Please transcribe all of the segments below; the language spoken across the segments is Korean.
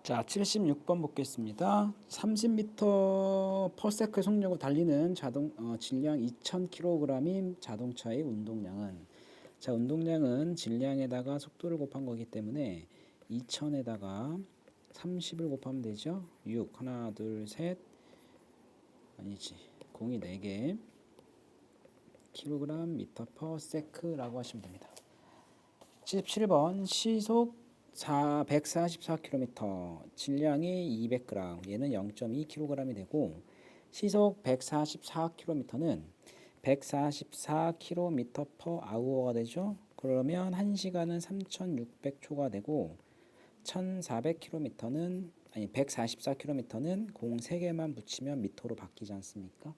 자, 76번 보겠습니다. 30m/s 속력으로 달리는 질량 2000kg인 자동차의 운동량은, 자, 운동량은 질량에다가 속도를 곱한 거기 때문에 2000에다가 30을 곱하면 되죠. 6, 하나, 둘, 셋, 아니지, 공이 4개, kg m/s라고 하시면 됩니다. 77번 시속 144km, 질량이 200g, 얘는 0.2kg이 되고, 시속 144km는 144km/h가 되죠. 그러면 1시간은 3600초가 되고, 1400km는, 아니 144km는 공 3개만 붙이면 미터로 바뀌지 않습니까?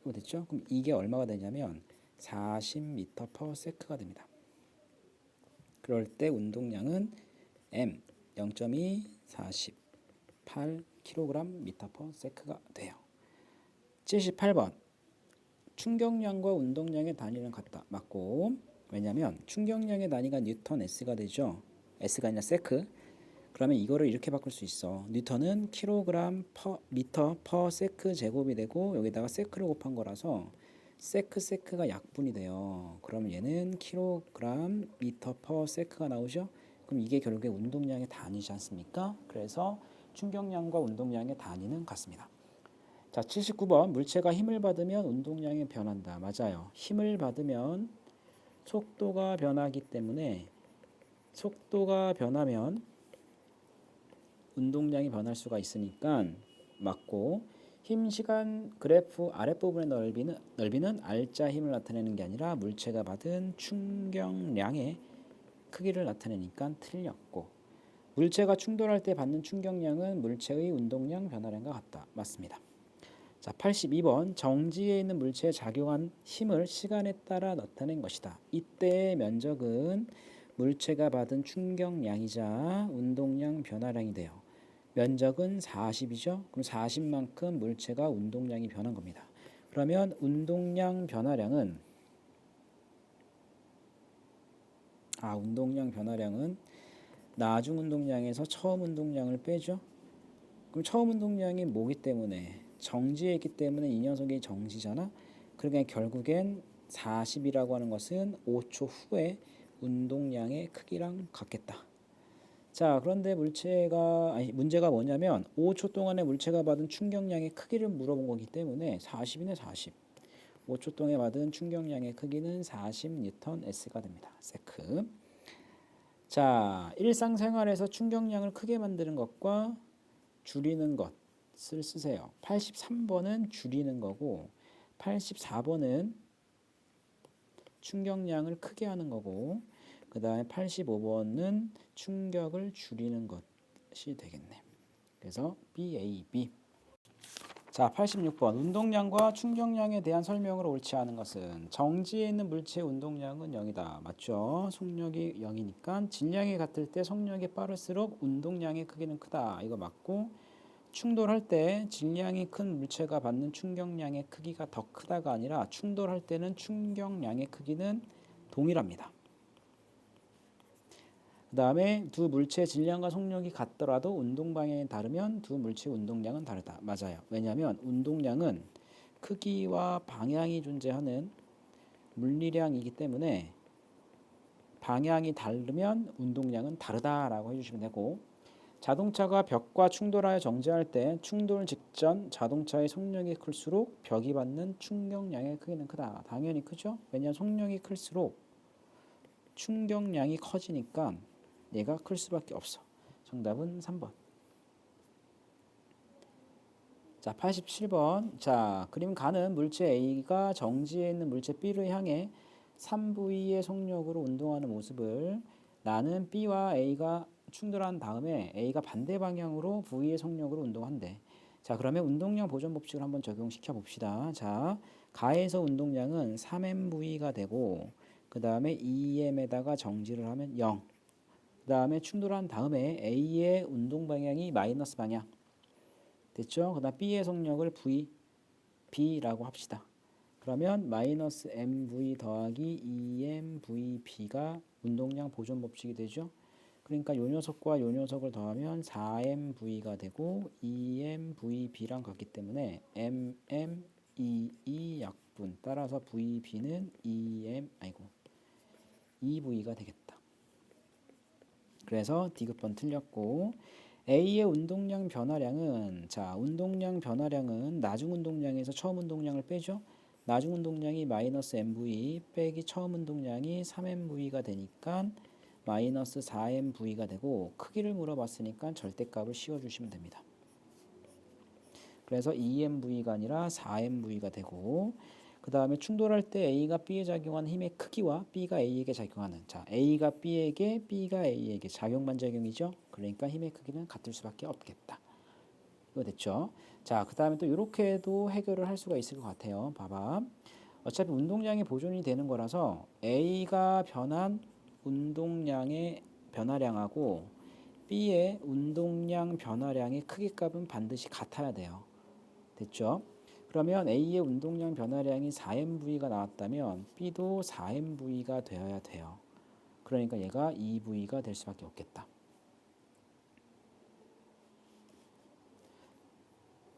이거 됐죠? 그럼 이게 얼마가 되냐면 40m/s가 됩니다. 그럴 때 운동량은 m 0.2 48kg/s가 돼요. 78번 충격량과 운동량의 단위는 같다. 맞고, 왜냐면 충격량의 단위가 뉴턴 S가 되죠. S가 아니라 세크. 그러면 이거를 이렇게 바꿀 수 있어. 뉴턴은 kg/m/s 제곱이 되고, 여기다가 세크를 곱한 거라서 세크가 약분이 돼요. 그러면 얘는 kg/m/s가 나오죠. 그럼 이게 결국에 운동량의 단위지 않습니까? 그래서 충격량과 운동량의 단위는 같습니다. 자, 79번 물체가 힘을 받으면 운동량이 변한다. 맞아요. 힘을 받으면 속도가 변하기 때문에 속도가 변하면 운동량이 변할 수가 있으니까 맞고, 힘 시간 그래프 아랫부분의 넓이는 R자 힘을 나타내는 게 아니라 물체가 받은 충격량의 크기를 나타내니까 틀렸고, 물체가 충돌할 때 받는 충격량은 물체의 운동량 변화량과 같다. 맞습니다. 자, 82번 정지에 있는 물체에 작용한 힘을 시간에 따라 나타낸 것이다. 이때의 면적은 물체가 받은 충격량이자 운동량 변화량이 돼요. 면적은 40이죠. 그럼 40만큼 물체가 운동량이 변한 겁니다. 그러면 운동량 변화량은 나중 운동량에서 처음 운동량을 빼죠. 그럼 처음 운동량이 뭐기 때문에 정지에 있기 때문에 이 녀석이 정지잖아. 그러니까 결국엔 40이라고 하는 것은 5초 후에 운동량의 크기랑 같겠다. 자, 그런데 문제가 뭐냐면 5초 동안에 물체가 받은 충격량의 크기를 물어본 거기 때문에 40이네 40. 5초 동안에 받은 충격량의 크기는 40Nm가 됩니다. 세크. 자, 일상생활에서 충격량을 크게 만드는 것과 줄이는 것을 쓰세요. 83번은 줄이는 거고, 84번은 충격량을 크게 하는 거고, 그 다음에 85번은 충격을 줄이는 것이 되겠네. 그래서 BAB. 자, 86번 운동량과 충격량에 대한 설명으로 옳지 않은 것은, 정지에 있는 물체의 운동량은 0이다. 맞죠? 속력이 0이니까 질량이 같을 때 속력이 빠를수록 운동량의 크기는 크다. 이거 맞고, 충돌할 때 질량이 큰 물체가 받는 충격량의 크기가 더 크다가 아니라 충돌할 때는 충격량의 크기는 동일합니다. 그 다음에 두 물체의 질량과 속력이 같더라도 운동 방향이 다르면 두 물체의 운동량은 다르다. 맞아요. 왜냐하면 운동량은 크기와 방향이 존재하는 물리량이기 때문에 방향이 다르면 운동량은 다르다라고 해주시면 되고, 자동차가 벽과 충돌하여 정지할 때 충돌 직전 자동차의 속력이 클수록 벽이 받는 충격량의 크기는 크다. 당연히 크죠? 왜냐하면 속력이 클수록 충격량이 커지니까 얘가 클 수밖에 없어. 정답은 3번. 자, 87번. 자, 그림 가는 물체 A가 정지해 있는 물체 B를 향해 3V의 속력으로 운동하는 모습을, 나는 B와 A가 충돌한 다음에 A가 반대 방향으로 V의 속력으로 운동한대. 자, 그러면 운동량 보존 법칙을 한번 적용시켜 봅시다. 자, 가에서 운동량은 3MV가 되고, 그 다음에 2M에다가 정지를 하면 0. 그 다음에 충돌한 다음에 A의 운동 방향이 마이너스 방향. 됐죠? 그 다음 B의 속력을 B라고 합시다. 그러면 마이너스 MV 더하기 2MVB가 운동량 보존 법칙이 되죠. 그러니까 요 녀석과 요 녀석을 더하면 4mV가 되고 2mVb랑 같기 때문에 mmEE 약분 따라서 VB는 2V가 되겠다. 그래서 D급번 틀렸고 A의 운동량 변화량은 운동량 변화량은 나중 운동량에서 처음 운동량을 빼죠. 나중 운동량이 마이너스 mv 빼기 처음 운동량이 3mv가 되니까 마이너스 4mv가 되고 크기를 물어봤으니까 절대값을 씌워주시면 됩니다. 그래서 2mv가 아니라 4mv가 되고 그 다음에 충돌할 때 A가 B에 작용하는 힘의 크기와 B가 A에게 작용하는 A가 B에게 B가 A에게 작용반작용이죠. 그러니까 힘의 크기는 같을 수밖에 없겠다. 이거 됐죠? 그 다음에 또 이렇게도 해결을 할 수가 있을 것 같아요. 봐봐. 어차피 운동량이 보존이 되는 거라서 A가 변한 운동량의 변화량하고 B의 운동량 변화량의 크기값은 반드시 같아야 돼요. 됐죠? 그러면 A의 운동량 변화량이 4mV가 나왔다면 B도 4mV가 되어야 돼요. 그러니까 얘가 2V가 될 수밖에 없겠다.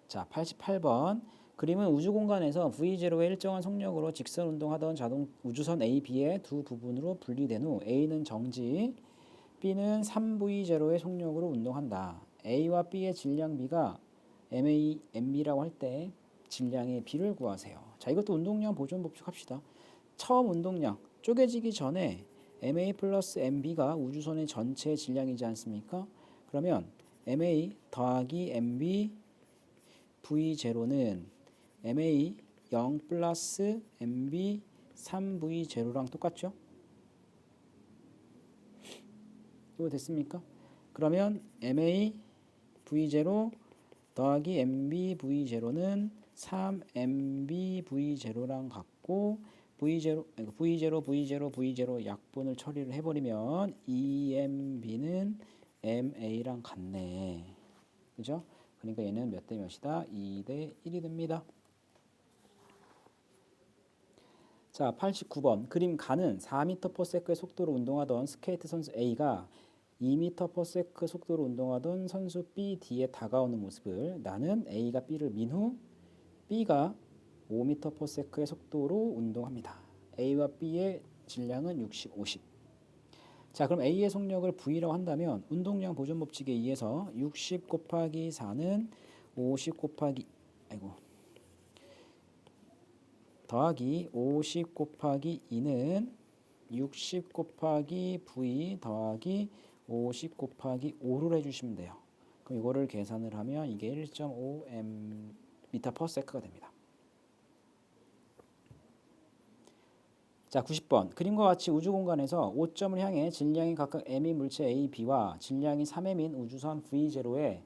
88번. 그림은 우주 공간에서 V0의 일정한 속력으로 직선 운동하던 우주선 A, B의 두 부분으로 분리된 후 A는 정지, B는 3V0의 속력으로 운동한다. A와 B의 질량 B가 MA, MB라고 할 때 질량의 B를 구하세요. 이것도 운동량 보존 법칙 합시다. 처음 운동량 쪼개지기 전에 MA 플러스 MB가 우주선의 전체 질량이지 않습니까? 그러면 MA 더하기 MB V0는 MA 0 플러스 MB 3V0랑 똑같죠? 이거 됐습니까? 그러면 MA V0 더하기 MB V0는 3MB V0랑 같고 V0 약분을 처리를 해버리면 EMB는 MA랑 같네. 그죠? 그러니까 얘는 몇 대 몇이다? 2대 1이 됩니다. 89번. 그림 가는 4m/s의 속도로 운동하던 스케이트 선수 A가 2m/s 속도로 운동하던 선수 B, D에 다가오는 모습을 나는 A가 B를 민 후 B가 5m/s의 속도로 운동합니다. A와 B의 질량은 60, 50. 그럼 A의 속력을 V라고 한다면 운동량 보존 법칙에 의해서 60 곱하기 4는 50 곱하기 더하기 50 곱하기 2는 60 곱하기 V 더하기 50 곱하기 5를 해주시면 돼요. 그럼 이거를 계산을 하면 이게 1.5m/s가 됩니다. 90번. 그림과 같이 우주 공간에서 5점을 향해 질량이 각각 m인 물체 A, B와 질량이 3m인 우주선 V0에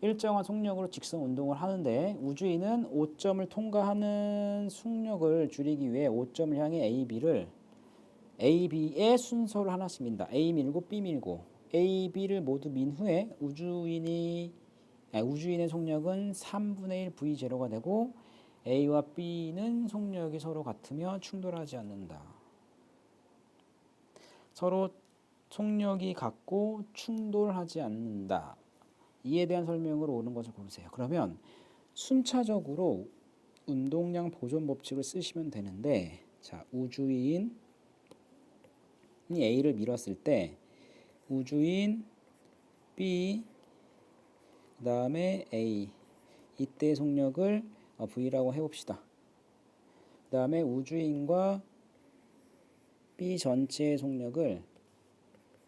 일정한 속력으로 직선 운동을 하는데 우주인은 5점을 통과하는 속력을 줄이기 위해 5점을 향해 A, B의 순서를 하나씩 민다. A 밀고 B 밀고 A, B를 모두 민 후에 우주인의 속력은 3분의 1 V0가 되고 A와 B는 속력이 서로 같으며 충돌하지 않는다. 서로 속력이 같고 충돌하지 않는다. 이에 대한 설명으로 옳은 것을 고르세요. 그러면 순차적으로 운동량 보존 법칙을 쓰시면 되는데 우주인이 A를 밀었을 때 우주인 B 그 다음에 A 이때 속력을 V라고 해봅시다. 그 다음에 우주인과 B 전체의 속력을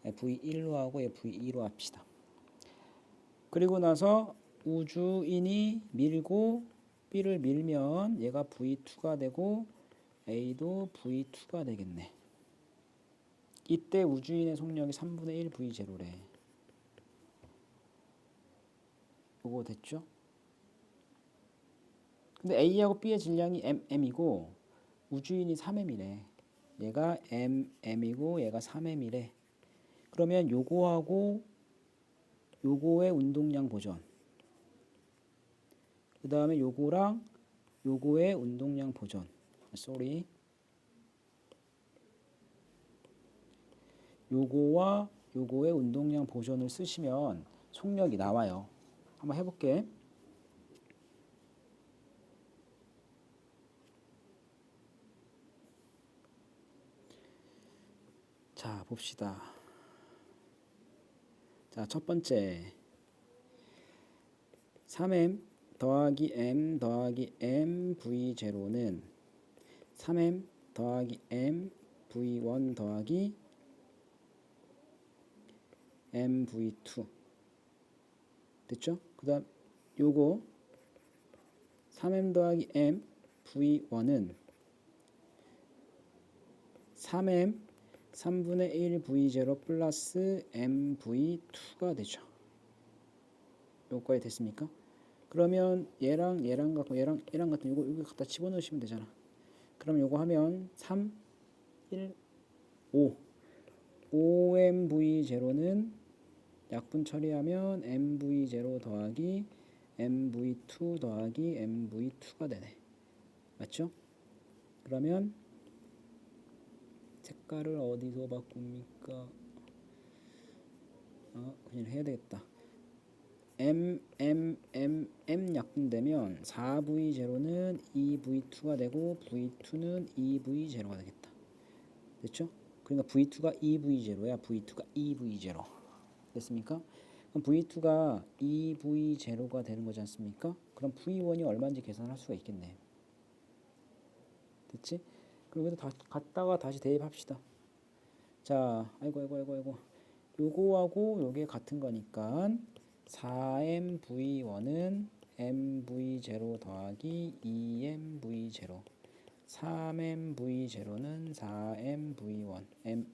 V1로 하고 V2로 합시다. 그리고 나서 우주인이 밀고 B를 밀면 얘가 V2가 되고 A도 V2가 되겠네. 이때 우주인의 속력이 3분의 1 V0래. 요거 됐죠? 근데 A하고 B의 질량이 mm이고 우주인이 3m이래. 얘가 mm이고 얘가 3m이래. 그러면 요거하고 요거의 운동량 보존. 그 다음에 요거랑 요거의 운동량 보존. 요거와 요거의 운동량 보존을 쓰시면 속력이 나와요. 한번 해볼게. 자, 봅시다. 자, 첫 번째 3m 더하기 m 더하기 m v0는 3m 더하기 m v1 더하기 m v2 됐죠? 그 다음 요거 3m 더하기 m v1은 3m 3분의 1 v0 플러스 m v2가 되죠. 요거까지 됐습니까? 그러면 얘랑 갖고 얘랑 같은 요거 갖다 집어넣으시면 되잖아. 그럼 요거 하면 3, 1, 5 5mv0는 약분 처리하면 mv0 더하기 mv2 더하기 mv2가 되네. 맞죠? 그러면 색깔을 어디서 바꿉니까? 그냥 해야 되겠다. m 약분되면 4v0는 2v2가 되고 v2는 2v0가 되겠다. 됐죠? 그러니까 v2가 2v0야. v2가 2v0 됐습니까? 그럼 v2가 2v0가 되는 거지 않습니까? 그럼 v1이 얼마인지 계산할 수가 있겠네. 됐지? 그럼 여기다 갔다가 다시 대입합시다. 자, 아이고 요거하고 요게 같은 거니까 4mv1은 mv0 더하기 2mv0 3mv0는 4mv1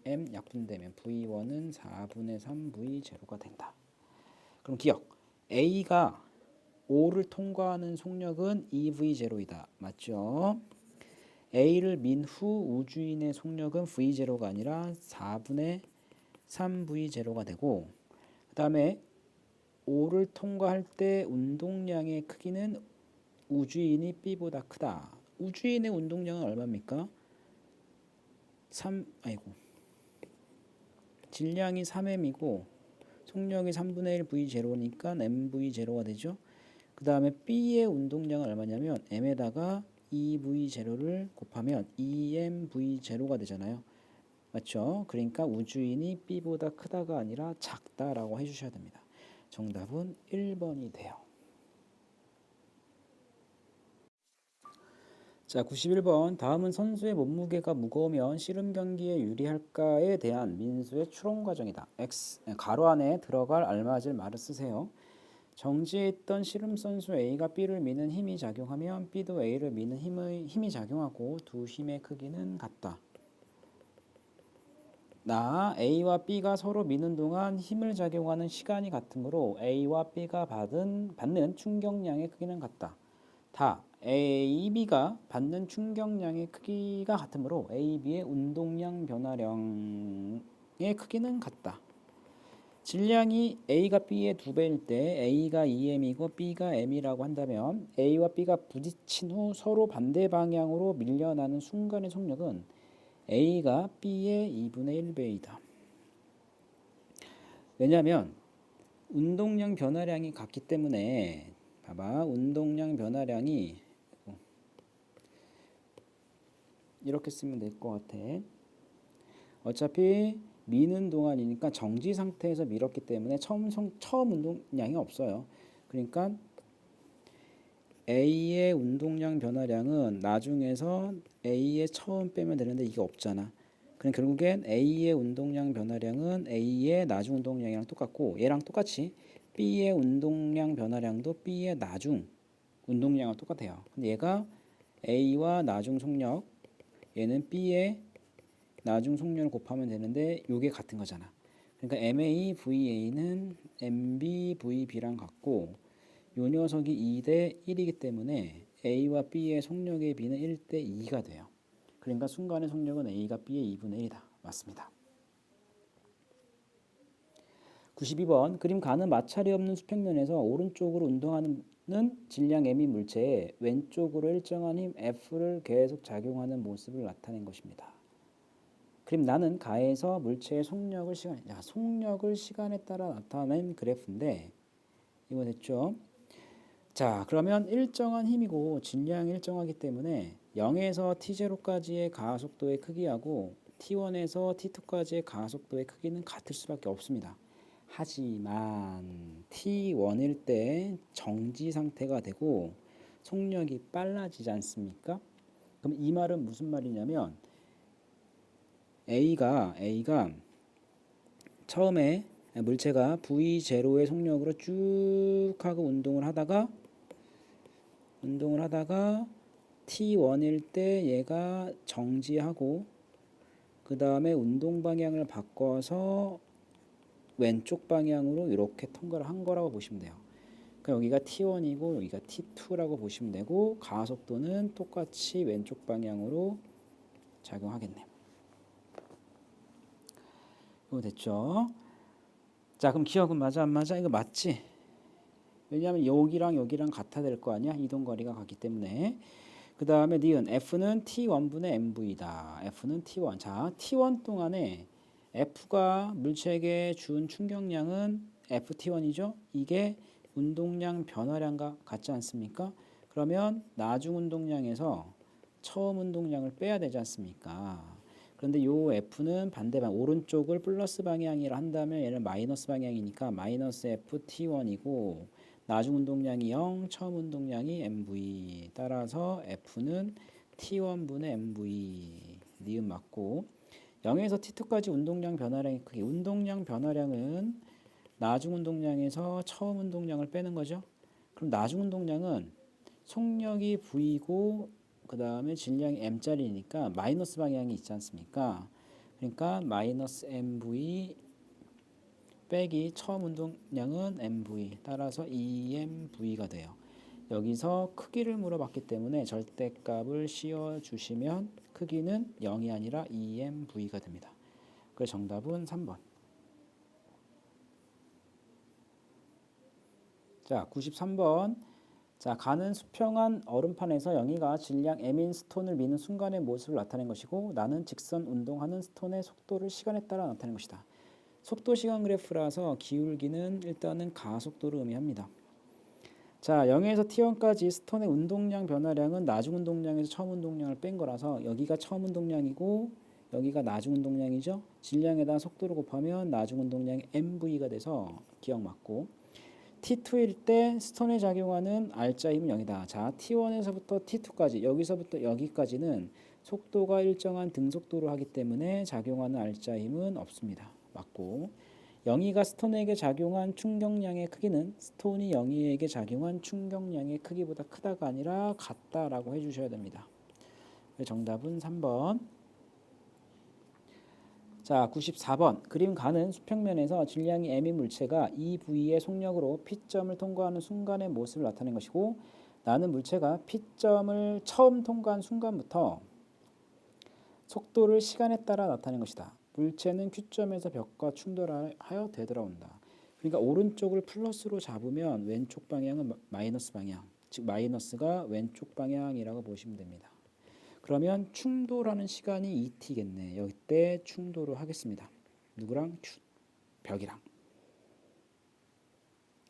m 약분되면 v1은 4분의 3v0가 된다. 그럼 기억 A가 5를 통과하는 속력은 2v0이다. 맞죠? A를 민 후 우주인의 속력은 v0가 아니라 4분의 3v0가 되고 그 다음에 5를 통과할 때 운동량의 크기는 우주인이 B보다 크다. 우주인의 운동량은 얼마입니까? 질량이 3m이고 속력이 3분의 1 v0니까 mv0가 되죠. 그 다음에 B의 운동량은 얼마냐면 m에다가 2v0를 곱하면 2mv0가 되잖아요. 맞죠? 그러니까 우주인이 B보다 크다가 아니라 작다라고 해주셔야 됩니다. 정답은 1번이 돼요. 자, 91번. 다음은 선수의 몸무게가 무거우면 씨름 경기에 유리할까에 대한 민수의 추론 과정이다. 가로 안에 들어갈 알맞을 말을 쓰세요. 정지해 있던 씨름 선수 A가 B를 미는 힘이 작용하면 B도 A를 미는 힘이 작용하고 두 힘의 크기는 같다. A와 B가 서로 미는 동안 힘을 작용하는 시간이 같으므로 A와 B가 받는 충격량의 크기는 같다. A, B가 받는 충격량의 크기가 같으므로 A, B의 운동량 변화량의 크기는 같다. 질량이 A가 B의 2배일 때 A가 2m이고 B가 m이라고 한다면 A와 B가 부딪힌 후 서로 반대 방향으로 밀려나는 순간의 속력은 A가 B의 2분의 1배이다. 왜냐하면 운동량 변화량이 같기 때문에 봐봐. 운동량 변화량이 이렇게 쓰면 될 것 같아. 어차피 미는 동안이니까 정지 상태에서 밀었기 때문에 처음 운동량이 없어요. 그러니까 A의 운동량 변화량은 나중에서 A의 처음 빼면 되는데 이게 없잖아. 그럼 결국엔 A의 운동량 변화량은 A의 나중 운동량이랑 똑같고 얘랑 똑같이 B의 운동량 변화량도 B의 나중 운동량과 똑같아요. 근데 얘가 A와 나중 속력, 얘는 B의 나중 속력을 곱하면 되는데 이게 같은 거잖아. 그러니까 MA VA는 MB VB랑 같고 요 녀석이 2대 1이기 때문에 A와 B의 속력의 B는 1대 2가 돼요. 그러니까 순간의 속력은 A가 B의 2분의 1이다. 맞습니다. 92번. 그림 가는 마찰이 없는 수평면에서 오른쪽으로 운동하는 질량 M인 물체에 왼쪽으로 일정한 힘 F를 계속 작용하는 모습을 나타낸 것입니다. 그럼 나는 가에서 물체의 속력을 시간에 따라 나타낸 그래프인데 이거 됐죠? 자, 그러면 일정한 힘이고 질량이 일정하기 때문에 0에서 t0까지의 가속도의 크기하고 t1에서 t2까지의 가속도의 크기는 같을 수밖에 없습니다. 하지만 t1일 때 정지 상태가 되고 속력이 빨라지지 않습니까? 그럼 이 말은 무슨 말이냐면 A가 처음에 물체가 V0의 속력으로 쭉 하고 운동을 하다가 T1일 때 얘가 정지하고 그 다음에 운동 방향을 바꿔서 왼쪽 방향으로 이렇게 통과를 한 거라고 보시면 돼요. 그러니까 여기가 T1이고 여기가 T2라고 보시면 되고 가속도는 똑같이 왼쪽 방향으로 작용하겠네요. 이거 됐죠? 자, 그럼 기억은 맞아 안 맞아? 이거 맞지? 왜냐하면 여기랑 같아 될 거 아니야? 이동 거리가 같기 때문에. 그 다음에 니은 F는 T1분의 mv다. F는 T1. 자, T1 동안에 F가 물체에게 준 충격량은 FT1이죠. 이게 운동량 변화량과 같지 않습니까? 그러면 나중 운동량에서 처음 운동량을 빼야 되지 않습니까? 그런데 요 F는 반대방 오른쪽을 플러스 방향이라 한다면 얘는 마이너스 방향이니까 마이너스 FT1이고 나중 운동량이 0, 처음 운동량이 mv. 따라서 F는 T1분의 mv. 니은 맞고 0에서 T2까지 운동량 변화량의 크기. 운동량 변화량은 나중 운동량에서 처음 운동량을 빼는 거죠. 그럼 나중 운동량은 속력이 V고 그 다음에 질량이 M짜리니까 마이너스 방향이 있지 않습니까? 그러니까 마이너스 MV 빼기 처음 운동량은 MV. 따라서 EMV가 돼요. 여기서 크기를 물어봤기 때문에 절대값을 씌워주시면 크기는 0이 아니라 EMV가 됩니다. 그래서 정답은 3번. 자, 93번. 자, 가는 수평한 얼음판에서 영희가 질량 m인 스톤을 미는 순간의 모습을 나타낸 것이고 나는 직선 운동하는 스톤의 속도를 시간에 따라 나타낸 것이다. 속도 시간 그래프라서 기울기는 일단은 가속도를 의미합니다. 자, 0에서 T1까지 스톤의 운동량 변화량은 나중 운동량에서 처음 운동량을 뺀 거라서 여기가 처음 운동량이고 여기가 나중 운동량이죠. 질량에다 속도를 곱하면 나중 운동량이 mv가 돼서 기억 맞고 T2일 때 스톤에 작용하는 알짜 힘은 0이다. 자, T1에서부터 T2까지 여기서부터 여기까지는 속도가 일정한 등속도로 하기 때문에 작용하는 알짜 힘은 없습니다. 맞고 영희가 스톤에게 작용한 충격량의 크기는 스톤이 영희에게 작용한 충격량의 크기보다 크다가 아니라 같다라고 해주셔야 됩니다. 정답은 3번. 자, 94번. 그림 가는 수평면에서 질량이 m인 물체가 이 부위의 속력으로 P점을 통과하는 순간의 모습을 나타낸 것이고 나는 물체가 P점을 처음 통과한 순간부터 속도를 시간에 따라 나타낸 것이다. 물체는 Q점에서 벽과 충돌하여 되돌아온다. 그러니까 오른쪽을 플러스로 잡으면 왼쪽 방향은 마이너스 방향, 즉 마이너스가 왼쪽 방향이라고 보시면 됩니다. 그러면 충돌하는 시간이 ET겠네. 여기 때 충돌을 하겠습니다. 누구랑? 벽이랑.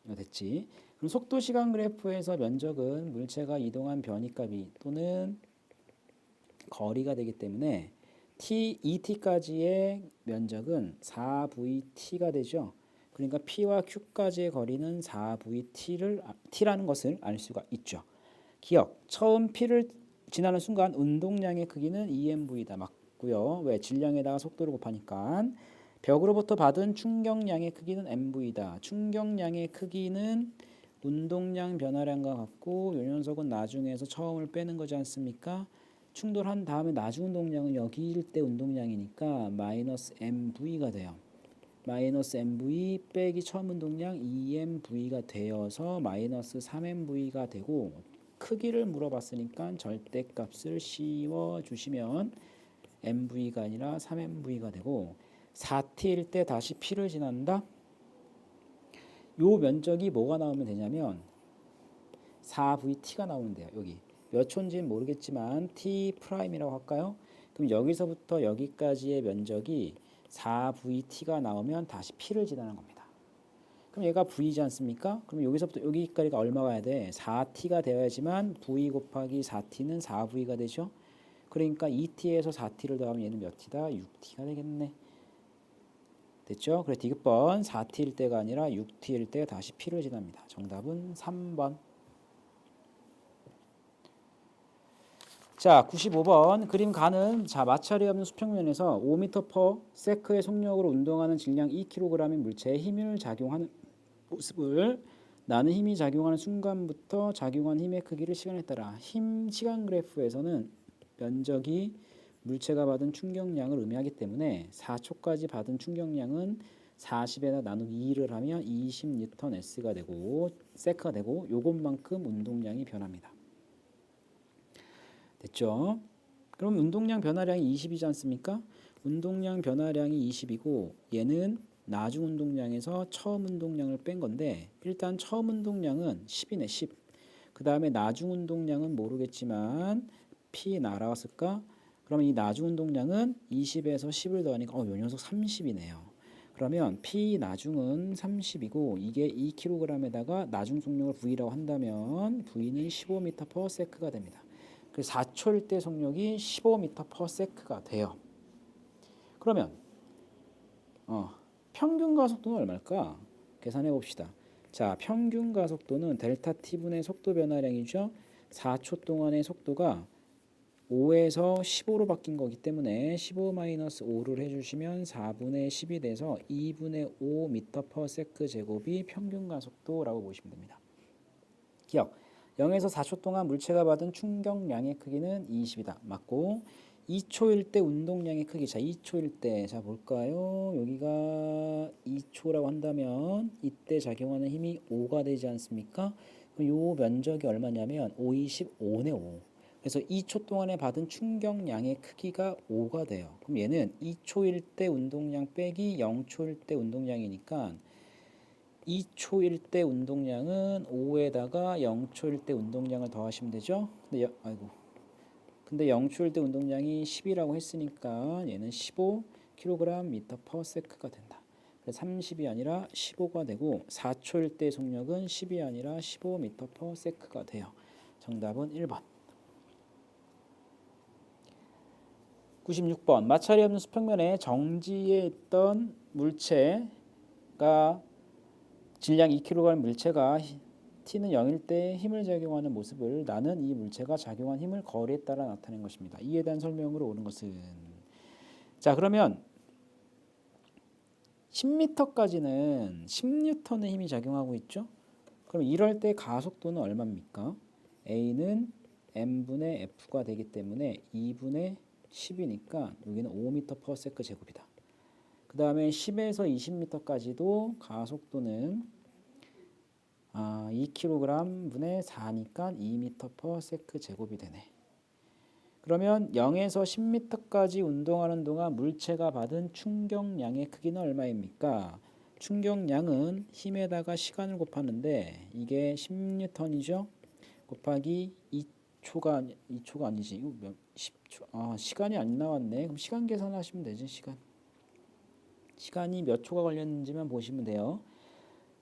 이거 됐지? 그럼 속도 시간 그래프에서 면적은 물체가 이동한 변이값이 또는 거리가 되기 때문에 ET까지의 면적은 4VT가 되죠. 그러니까 P와 Q까지의 거리는 4VT라는 것을 알 수가 있죠. 기억, 처음 P를 지나는 순간 운동량의 크기는 EMV다. 맞고요. 왜? 질량에다가 속도를 곱하니까. 벽으로부터 받은 충격량의 크기는 MV다. 충격량의 크기는 운동량 변화량과 같고 요 녀석은 나중에서 처음을 빼는 거지 않습니까? 충돌한 다음에 나중 운동량은 여기일 때 운동량이니까 마이너스 MV가 돼요. 마이너스 MV 빼기 처음 운동량 EMV가 되어서 마이너스 3MV가 되고 크기를 물어봤으니까 절대값을 씌워주시면 MV가 아니라 3MV가 되고 4T일 때 다시 P를 지난다. 요 면적이 뭐가 나오면 되냐면 4VT가 나오면 돼요. 여기 몇 촌지는 모르겠지만 T 프라임이라고 할까요? 그럼 여기서부터 여기까지의 면적이 4VT가 나오면 다시 P를 지나는 겁니다. 그럼 얘가 V이지 않습니까? 그럼 여기서부터 여기까지가 얼마가 와야 돼? 4T가 되어야지만 V 곱하기 4T는 4V가 되죠. 그러니까 2T에서 4T를 더하면 얘는 몇 T다? 6T가 되겠네. 됐죠? 그래서 디귿번 4T일 때가 아니라 6T일 때 다시 P를 지납니다. 정답은 3번. 자, 95번 그림 가는 자 마찰이 없는 수평면에서 5m/s의 속력으로 운동하는 질량 2kg의 물체에 힘을 작용하는 모습을 나는 힘이 작용하는 순간부터 작용한 힘의 크기를 시간에 따라 힘 시간 그래프에서는 면적이 물체가 받은 충격량을 의미하기 때문에 4초까지 받은 충격량은 40에다 나누기 2를 하면 20N가 되고 세크가 되고 요것만큼 운동량이 변합니다. 됐죠? 그럼 운동량 변화량이 20이지 않습니까? 운동량 변화량이 20이고 얘는 나중 운동량에서 처음 운동량을 뺀 건데 일단 처음 운동량은 10이네 10. 그 다음에 나중 운동량은 모르겠지만 P 날아왔을까? 그러면 이 나중 운동량은 20에서 10을 더하니까 요 녀석 30이네요. 그러면 P 나중은 30이고 이게 2kg에다가 나중 속력을 V라고 한다면 V는 15m/s가 됩니다. 그래서 4초일 때 속력이 15m/s가 돼요. 그러면 평균 가속도는 얼마일까? 계산해 봅시다. 자, 평균 가속도는 델타 t분의 속도 변화량이죠. 4초 동안의 속도가 5에서 15로 바뀐 거기 때문에 15-5를 해주시면 4분의 10이 돼서 2분의 5m/s 제곱이 평균 가속도라고 보시면 됩니다. 기억. 0에서 4초 동안 물체가 받은 충격량의 크기는 20이다. 맞고 2초일 때 운동량의 크기. 자, 2초일 때. 자, 볼까요? 여기가 2초라고 한다면 이때 작용하는 힘이 5가 되지 않습니까? 그럼 요 면적이 얼마냐면 5, 25네 5. 그래서 2초 동안에 받은 충격량의 크기가 5가 돼요. 그럼 얘는 2초일 때 운동량 빼기 0초일 때 운동량이니까 2초일 때 운동량은 5에다가 0초일 때 운동량을 더하시면 되죠. 근데 0초일 때 운동량이 10이라고 했으니까 얘는 15kg/s가 된다. 그래서 30이 아니라 15가 되고 4초일 때 속력은 10이 아니라 15m/s가 돼요. 정답은 1번. 96번 마찰이 없는 수평면에 정지해 있던 물체가 질량 2kg 물체가 T는 0일 때 힘을 작용하는 모습을 나는 이 물체가 작용한 힘을 거리에 따라 나타낸 것입니다. 이에 대한 설명으로 오는 것은 자 그러면 10m까지는 10N의 힘이 작용하고 있죠. 그럼 이럴 때 가속도는 얼마입니까? A는 m분의 F가 되기 때문에 2분의 10이니까 여기는 5m/s 제곱이다. 그 다음에 10에서 20m까지도 가속도는 2kg 분의 4니까 2m/s 제곱이 되네. 그러면 0에서 10m까지 운동하는 동안 물체가 받은 충격량의 크기는 얼마입니까? 충격량은 힘에다가 시간을 곱하는데 이게 10N이죠. 곱하기 2초가 아니지. 이거 10초. 시간이 안 나왔네. 그럼 시간 계산하시면 되지. 시간이 몇 초가 걸렸는지만 보시면 돼요.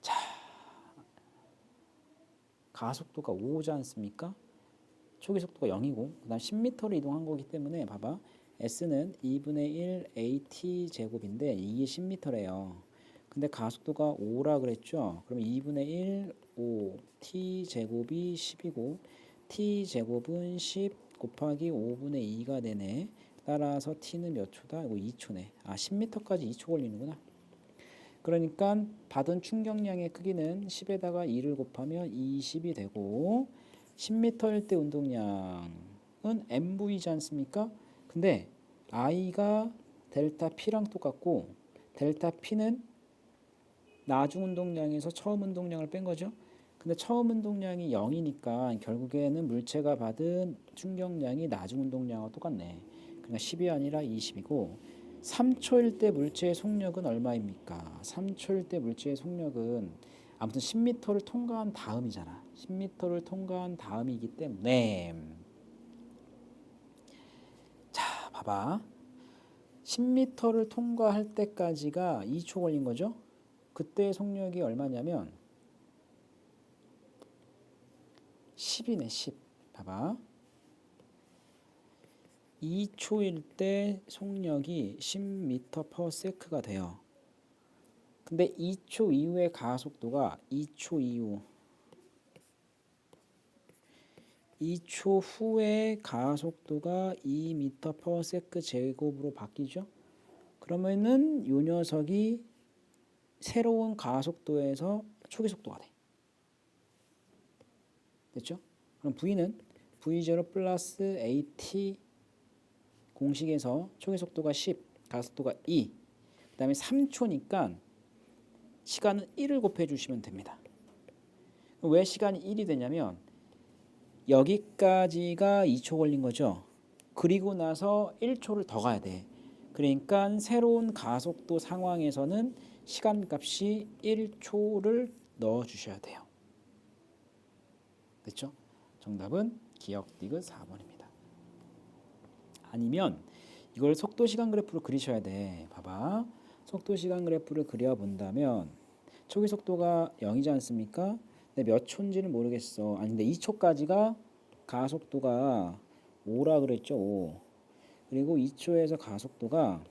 자, 가속도가 5지 않습니까? 초기 속도가 0이고 그 다음 10m를 이동한 거기 때문에 봐봐. S는 2분의 1 AT 제곱인데 이게 10m래요. 근데 가속도가 5라 그랬죠. 그럼 2분의 1 5 T 제곱이 10이고 T 제곱은 10 곱하기 5분의 2가 되네. 따라서 T는 몇 초다? 이거 2초네. 10m까지 2초 걸리는구나. 그러니까 받은 충격량의 크기는 10에다가 2를 곱하면 20이 되고 10m일 때 운동량은 mv이지 않습니까? 근데 i가 델타 p랑 똑같고 델타 p는 나중 운동량에서 처음 운동량을 뺀 거죠. 근데 처음 운동량이 0이니까 결국에는 물체가 받은 충격량이 나중 운동량과 똑같네. 그러니까 10이 아니라 20이고 3초일 때 물체의 속력은 얼마입니까? 3초일 때 물체의 속력은 아무튼 10m를 통과한 다음이잖아. 10m를 통과한 다음이기 때문에 자, 봐봐. 10m를 통과할 때까지가 2초 걸린 거죠. 그때의 속력이 얼마냐면 10이네. 10. 봐봐. 2초일 때 속력이 10m/s가 돼요. 근데 2초 이후의 가속도가 2초 이후 2초 후에 가속도가 2m/s 제곱으로 바뀌죠. 그러면은 요 녀석이 새로운 가속도에서 초기 속도가 돼. 됐죠? 그럼 V는 V0 플러스 AT 공식에서 초기 속도가 10, 가속도가 2, 그 다음에 3초니까 시간은 1을 곱해 주시면 됩니다. 왜 시간이 1이 되냐면 여기까지가 2초 걸린 거죠. 그리고 나서 1초를 더 가야 돼. 그러니까 새로운 가속도 상황에서는 시간값이 1초를 넣어 주셔야 돼요. 됐죠? 정답은 기억 디귿 4번입니다. 아니면 이걸 속도 시간 그래프로 그리셔야 돼. 봐봐. 속도 시간 그래프를 그려본다면 초기 속도가 0이지 않습니까? 근데 몇 초인지는 모르겠어. 아니 근데 2초까지가 가속도가 5라 그랬죠. 5. 그리고 2초에서 가속도가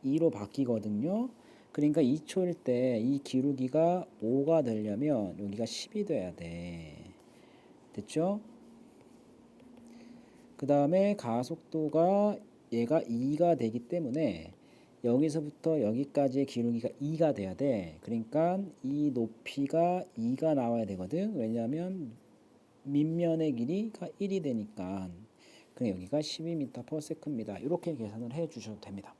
2로 바뀌거든요. 그러니까 2초일 때 이 기울기가 5가 되려면 여기가 10이 돼야 돼. 됐죠? 그 다음에 가속도가 얘가 2가 되기 때문에 여기서부터 여기까지의 기울기가 2가 돼야 돼. 그러니까 이 높이가 2가 나와야 되거든. 왜냐하면 밑면의 길이가 1이 되니까. 그럼 여기가 12m/s입니다. 이렇게 계산을 해 주셔도 됩니다.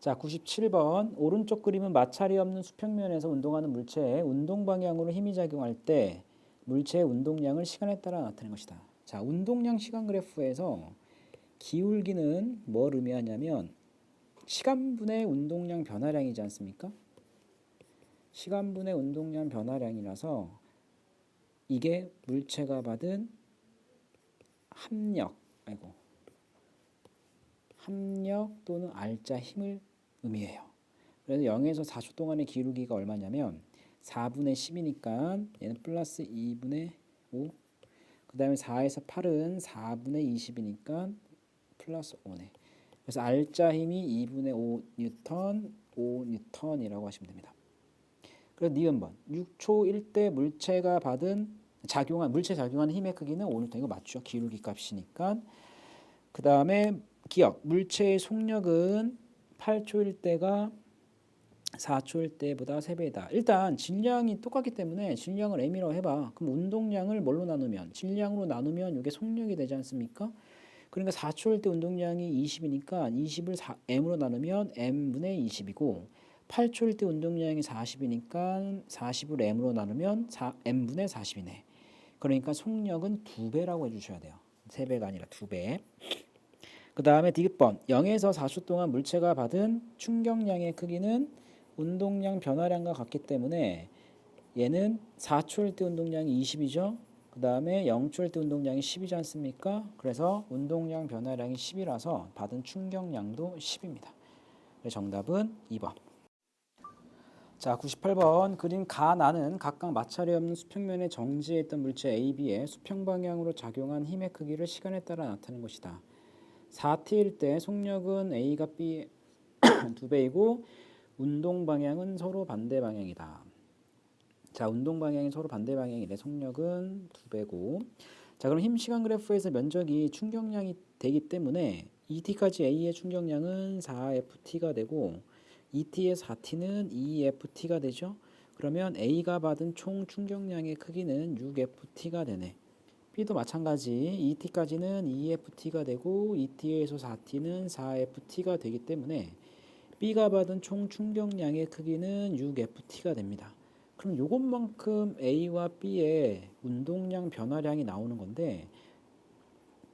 자, 97번. 오른쪽 그림은 마찰이 없는 수평면에서 운동하는 물체에 운동 방향으로 힘이 작용할 때 물체의 운동량을 시간에 따라 나타낸 것이다. 자, 운동량 시간 그래프에서 기울기는 뭘 의미하냐면 시간분의 운동량 변화량이지 않습니까? 시간분의 운동량 변화량이라서 이게 물체가 받은 합력 또는 알짜 힘을 의미해요. 그래서 0에서 4초 동안의 기울기가 얼마냐면 4분의 10이니까 얘는 플러스 2분의 5. 그 다음에 4에서 8은 4분의 20이니까 플러스 5네. 그래서 알짜 힘이 2분의 5 뉴턴, 5 뉴턴이라고 하시면 됩니다. 그래서 니은번 6초일 때 물체가 받은 물체 작용하는 힘의 크기는 5 뉴턴. 이거 맞죠? 기울기 값이니까. 그 다음에 기억 물체의 속력은 8초일 때가 4초일 때보다 3배다. 일단 질량이 똑같기 때문에 질량을 m이라고 해봐. 그럼 운동량을 뭘로 나누면 질량으로 나누면 이게 속력이 되지 않습니까? 그러니까 4초일 때 운동량이 20이니까 20을 m으로 나누면 m분의 20이고 8초일 때 운동량이 40이니까 40을 m으로 나누면 m분의 40이네. 그러니까 속력은 2배라고 해주셔야 돼요. 3배가 아니라 2배. 그 다음에 디귿번 0에서 4초 동안 물체가 받은 충격량의 크기는 운동량 변화량과 같기 때문에 얘는 4초일 때 운동량이 20이죠. 그 다음에 0초일 때 운동량이 10이지 않습니까? 그래서 운동량 변화량이 10이라서 받은 충격량도 10입니다. 정답은 2번. 자, 98번 그림 가나는 각각 마찰이 없는 수평면에 정지해 있던 물체 A, B에 수평 방향으로 작용한 힘의 크기를 시간에 따라 나타낸 것이다. 4t일 때 속력은 A가 B의 2배이고 운동 방향은 서로 반대 방향이다. 자, 운동 방향이 서로 반대 방향이래. 속력은 2배고. 자, 그럼 힘 시간 그래프에서 면적이 충격량이 되기 때문에 2t까지 A의 충격량은 4ft가 되고 2t의 4t는 2ft가 되죠. 그러면 A가 받은 총 충격량의 크기는 6ft가 되네. B도 마찬가지 2t까지는 2ft가 되고 2t에서 4t는 4ft가 되기 때문에 B가 받은 총 충격량의 크기는 6ft가 됩니다. 그럼 요것만큼 A와 B의 운동량 변화량이 나오는 건데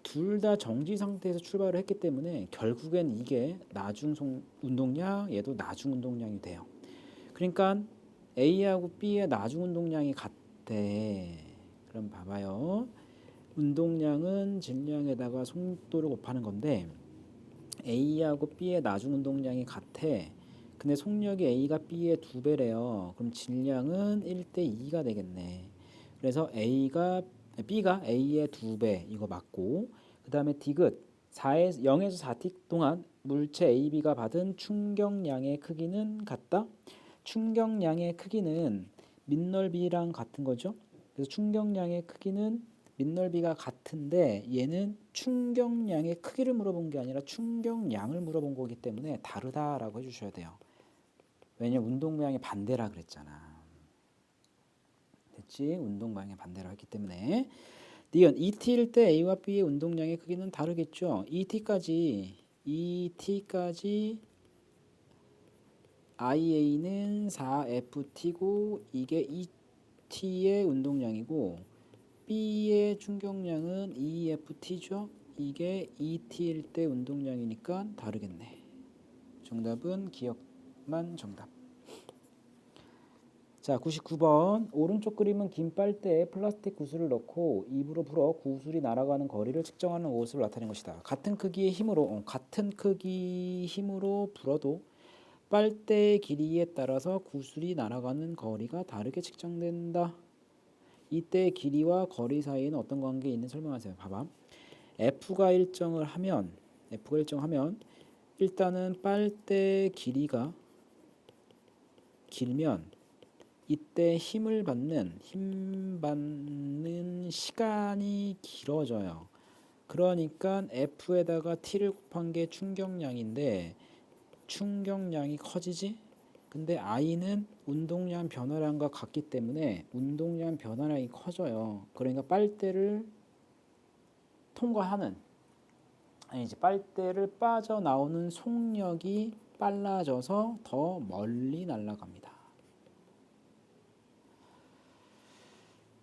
둘 다 정지 상태에서 출발을 했기 때문에 결국엔 이게 나중 운동량, 얘도 나중 운동량이 돼요. 그러니까 A하고 B의 나중 운동량이 같대. 그럼 봐봐요. 운동량은 질량에다가 속도를 곱하는 건데 A하고 B의 나중 운동량이 같아. 근데 속력이 A가 B의 2배래요. 그럼 질량은 1대 2가 되겠네. 그래서 B가 A의 2배 이거 맞고, 그 다음에 디귿 0에서 4t 동안 물체 AB가 받은 충격량의 크기는 같다. 충격량의 크기는 밑넓이랑 같은 거죠. 그래서 충격량의 크기는 밑넓이가 같은데 얘는 충격량의 크기를 물어본 게 아니라 충격량을 물어본 거기 때문에 다르다라고 해주셔야 돼요. 왜냐면 운동 모양이 반대라 그랬잖아. 됐지? 운동 모양이 반대라 했기 때문에. 니은 ET일 때 A와 B의 운동량의 크기는 다르겠죠. ET까지 IA는 4FT고 이게 ET의 운동량이고 B의 충격량은 EFT죠. 이게 ET일 때 운동량이니까 다르겠네. 정답은 기억만 정답. 자, 99번. 오른쪽 그림은 긴 빨대에 플라스틱 구슬을 넣고 입으로 불어 구슬이 날아가는 거리를 측정하는 모습을 나타낸 것이다. 같은 크기의 힘으로 불어도 빨대의 길이에 따라서 구슬이 날아가는 거리가 다르게 측정된다. 이때 길이와 거리 사이에는 어떤 관계가 있는지 설명하세요. 봐봐. F가 일정하면 일단은 빨대 길이가 길면 이때 힘 받는 시간이 길어져요. 그러니까 F에다가 T를 곱한 게 충격량인데 충격량이 커지지? 근데 I는 운동량 변화량과 같기 때문에 운동량 변화량이 커져요. 그러니까 빨대를 빨대를 빠져나오는 속력이 빨라져서 더 멀리 날아갑니다.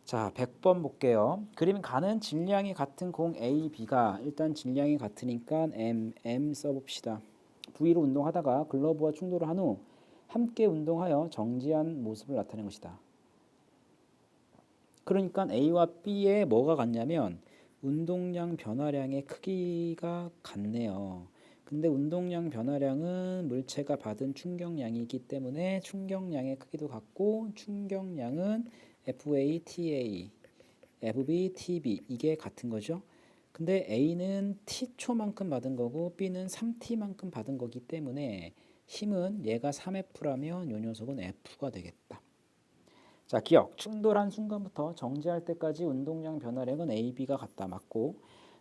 자, 100번 볼게요. 그림 가는 질량이 같은 공 A, B가 일단 질량이 같으니까 M 써봅시다. V로 운동하다가 글러브와 충돌을 한 후 함께 운동하여 정지한 모습을 나타낸 것이다. 그러니까 A와 B의 뭐가 같냐면 운동량 변화량의 크기가 같네요. 근데 운동량 변화량은 물체가 받은 충격량이기 때문에 충격량의 크기도 같고 충격량은 FA, TA, FB, TB 이게 같은 거죠. 근데 A는 T초만큼 받은 거고 B는 3T만큼 받은 거기 때문에 힘은 얘가 3F라면 이 녀석은 F가 되겠다. 자, 기억. 충돌한 순간부터 정지할 때까지 운동량 변화량은 AB가 같다. 맞고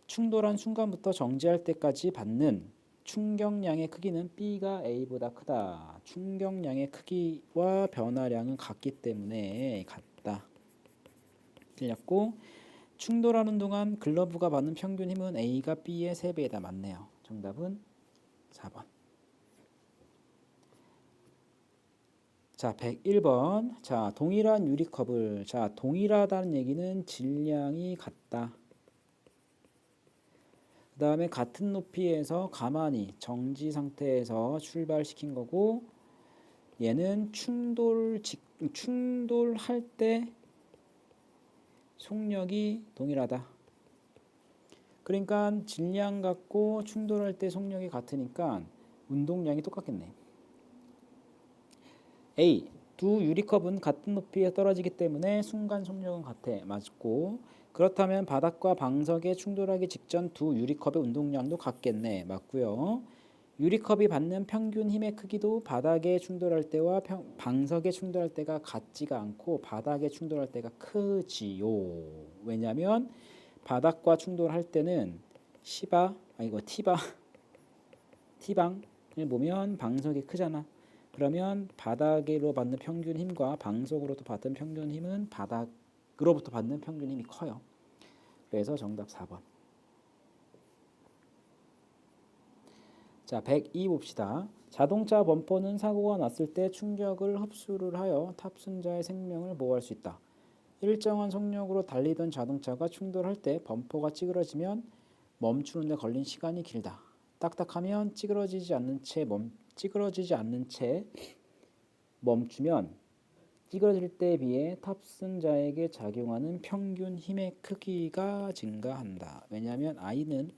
충돌한 순간부터 정지할 때까지 받는 충격량의 크기는 B가 A보다 크다. 충격량의 크기와 변화량은 같기 때문에 같다. 틀렸고 충돌하는 동안 글러브가 받는 평균 힘은 A가 B의 3배이다. 맞네요. 정답은 4번. 자, 101번. 자, 동일한 유리컵을. 자, 동일하다는 얘기는 질량이 같다. 그 다음에 같은 높이에서 가만히 정지 상태에서 출발시킨 거고 얘는 충돌할 때 속력이 동일하다. 그러니까 질량 같고 충돌할 때 속력이 같으니까 운동량이 똑같겠네. A. 두 유리컵은 같은 높이에 떨어지기 때문에 순간 속력은 같아. 맞고 그렇다면 바닥과 방석에 충돌하기 직전 두 유리컵의 운동량도 같겠네. 맞고요. 유리컵이 받는 평균 힘의 크기도 바닥에 충돌할 때와 방석에 충돌할 때가 같지가 않고 바닥에 충돌할 때가 크지요. 왜냐하면 바닥과 충돌할 때는 T방을 보면 방석이 크잖아. 그러면 바닥으로 받는 평균 힘과 방석으로부터 받는 평균 힘은 바닥으로부터 받는 평균 힘이 커요. 그래서 정답 4번. 자, 102 봅시다. 자동차 범퍼는 사고가 났을 때 충격을 흡수를 하여 탑승자의 생명을 보호할 수 있다. 일정한 속력으로 달리던 자동차가 충돌할 때 범퍼가 찌그러지면 멈추는 데 걸린 시간이 길다. 딱딱하면 찌그러지지 않는 채 멈추면 찌그러질 때에 비해 탑승자에게 작용하는 평균 힘의 크기가 증가한다. 왜냐하면 I는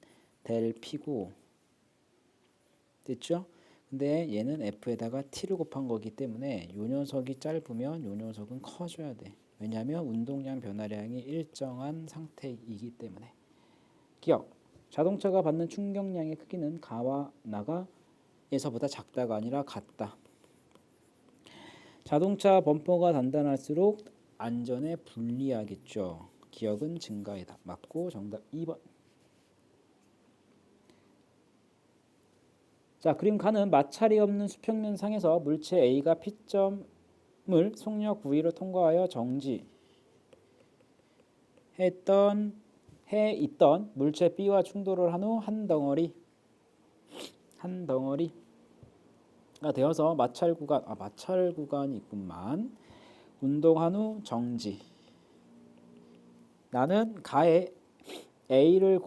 델 P고 됐죠? 근데 얘는 F에다가 T를 곱한 거기 때문에 요 녀석이 짧으면 요 녀석은 커져야 돼. 왜냐하면 운동량 변화량이 일정한 상태이기 때문에. 기억. 자동차가 받는 충격량의 크기는 가와 나가에서보다 작다가 아니라 같다. 자동차 범퍼가 단단할수록 안전에 불리하겠죠. 기억은 증가이다. 맞고 정답 2번. 자, 그림 가는 마찰이 없는 수평면 상에서 물체 A가 P점을 속력 V로 통과하여 해 있던 물체 B와 충돌을 한 후 한 덩어리가 되어서 마찰 구간이 있구만. 운동한 후 정지. 나는 가에 B를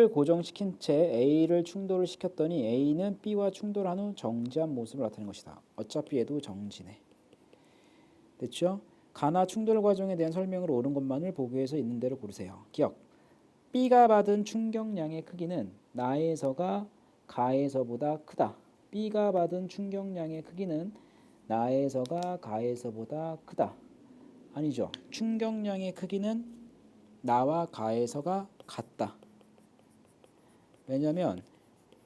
고정시킨 채 A를 충돌을 시켰더니 A는 B와 충돌한 후 정지한 모습을 나타낸 것이다. 어차피 얘도 정지네. 됐죠? 가나 충돌 과정에 대한 설명으로 옳은 것만을 보기에서 있는 대로 고르세요. 기억. B가 받은 충격량의 크기는 나에서가 가에서보다 크다. B가 받은 충격량의 크기는 나에서가 가에서보다 크다. 아니죠. 충격량의 크기는 나와 가에서가 같다. 왜냐하면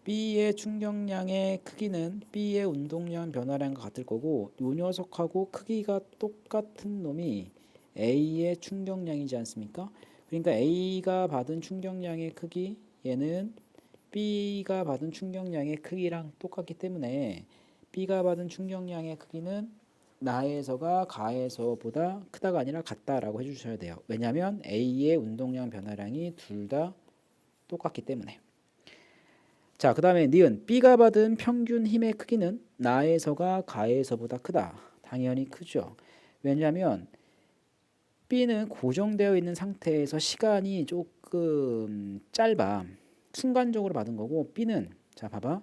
B의 충격량의 크기는 B의 운동량 변화량과 같을 거고 요 녀석하고 크기가 똑같은 놈이 A의 충격량이지 않습니까? 그러니까 A가 받은 충격량의 크기 얘는 B가 받은 충격량의 크기랑 똑같기 때문에 B가 받은 충격량의 크기는 나에서가 가에서보다 크다가 아니라 같다라고 해주셔야 돼요. 왜냐하면 A의 운동량 변화량이 둘 다 똑같기 때문에. 자, 그 다음에 니은 B가 받은 평균 힘의 크기는 나에서가 가에서보다 크다. 당연히 크죠. 왜냐하면 B는 고정되어 있는 상태에서 시간이 조금 짧아. 순간적으로 받은 거고 B는 자 봐봐.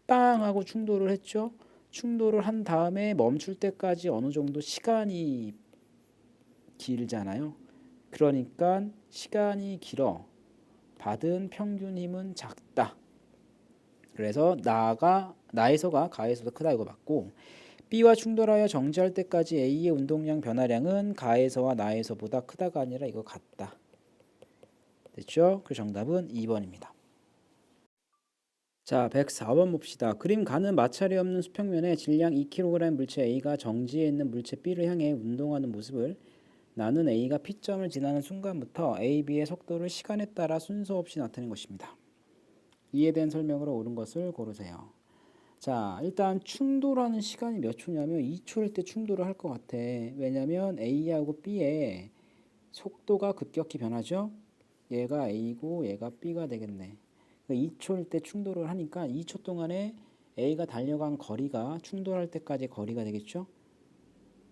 빵 하고 충돌을 했죠. 충돌을 한 다음에 멈출 때까지 어느 정도 시간이 길잖아요. 그러니까 시간이 길어. 받은 평균 힘은 작다. 그래서 나에서가 가에서도 크다 이거 맞고 B와 충돌하여 정지할 때까지 A의 운동량 변화량은 가에서와 나에서보다 크다가 아니라 이거 같다. 됐죠? 그 정답은 2번입니다. 자, 104번 봅시다. 그림 가는 마찰이 없는 수평면에 질량 2kg 물체 A가 정지해 있는 물체 B를 향해 운동하는 모습을 나는 A가 P점을 지나는 순간부터 A, B의 속도를 시간에 따라 순서 없이 나타낸 것입니다. 이에 대한 설명으로 옳은 것을 고르세요. 자, 일단 충돌하는 시간이 몇 초냐면 2초일 때 충돌을 할 것 같아. 왜냐면 A하고 B의 속도가 급격히 변하죠. 얘가 A고 얘가 B가 되겠네. 2초일 때 충돌을 하니까 2초 동안에 A가 달려간 거리가 충돌할 때까지 거리가 되겠죠.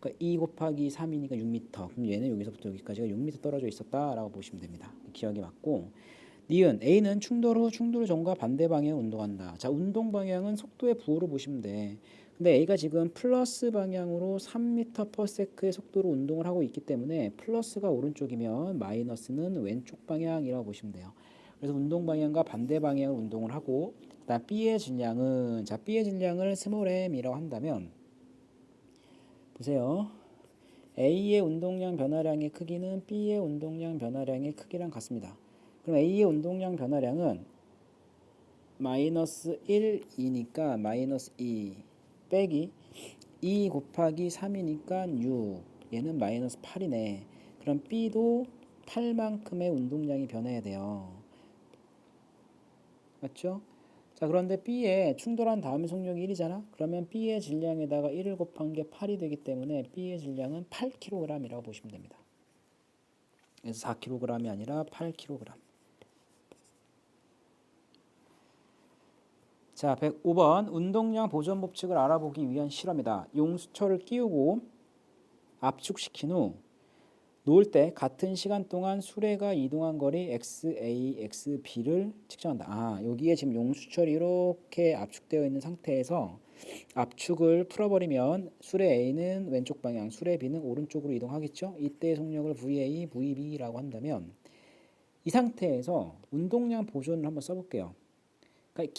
그러니까 2 곱하기 3이니까 6m. 그럼 얘는 여기서부터 여기까지가 6m 떨어져 있었다라고 보시면 됩니다. 기억이 맞고. 니은 A는 충돌 후 충돌 전과 반대 방향 운동한다. 자, 운동 방향은 속도의 부호로 보시면 돼. 근데 A가 지금 플러스 방향으로 3m/s의 속도로 운동을 하고 있기 때문에 플러스가 오른쪽이면 마이너스는 왼쪽 방향이라고 보시면 돼요. 그래서 운동 방향과 반대 방향으로 운동을 하고 그다음 B의 질량은 자, B의 질량을 스몰 m이라고 한다면 보세요. A의 운동량 변화량의 크기는 B의 운동량 변화량의 크기랑 같습니다. 그럼 A의 운동량 변화량은 마이너스 1이니까 마이너스 2 빼기 2 곱하기 3이니까 6 얘는 마이너스 8이네. 그럼 B도 8만큼의 운동량이 변해야 돼요. 맞죠? 자, 그런데 B에 충돌한 다음에 속력이 1이잖아. 그러면 B의 질량에다가 1을 곱한 게 8이 되기 때문에 B의 질량은 8kg이라고 보시면 됩니다. 그래서 4kg이 아니라 8kg. 자, 105번 운동량 보존 법칙을 알아보기 위한 실험이다. 용수철을 끼우고 압축시킨 후 놓을 때 같은 시간 동안 수레가 이동한 거리 XA, XB를 측정한다. 아, 여기에 지금 용수철이 이렇게 압축되어 있는 상태에서 압축을 풀어버리면 술의 A는 왼쪽 방향, 술의 B는 오른쪽으로 이동하겠죠. 이때의 속력을 VA, VB라고 한다면 이 상태에서 운동량 보존을 한번 써볼게요. 그러니까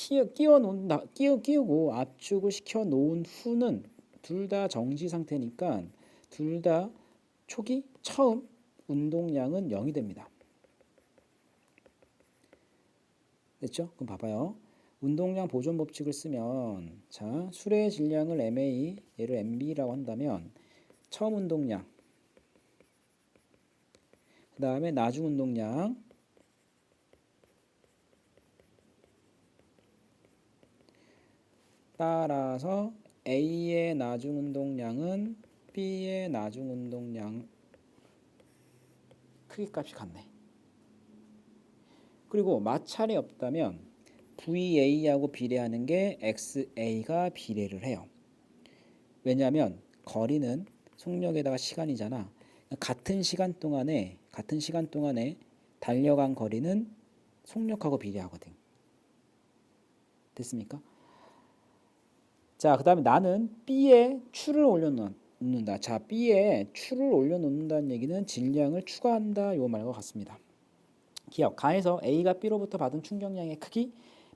끼우고 압축을 시켜 놓은 후는 둘 다 정지 상태니까 둘 다 초기 처음 운동량은 0이 됩니다. 됐죠? 그럼 봐봐요. 운동량 보존 법칙을 쓰면 자 술의 질량을 MA 얘를 MB라고 한다면 처음 운동량 그 다음에 나중 운동량 따라서 A의 나중 운동량은 B의 나중 운동량 크기값이 같네. 그리고 마찰이 없다면 VA하고 비례하는 게 XA가 비례를 해요. 왜냐하면 거리는 속력에다가 시간이잖아. 같은 시간 동안에 달려간 거리는 속력하고 비례하거든. 됐습니까? 자, 그 다음에 나는 B에 추를 올려놓는다. 자, B에 추를 올려놓는다는 얘기는 질량을 추가한다. 요 말과 같습니다. 기억, 가에서 A가 B로부터 받은 충격량의 크기,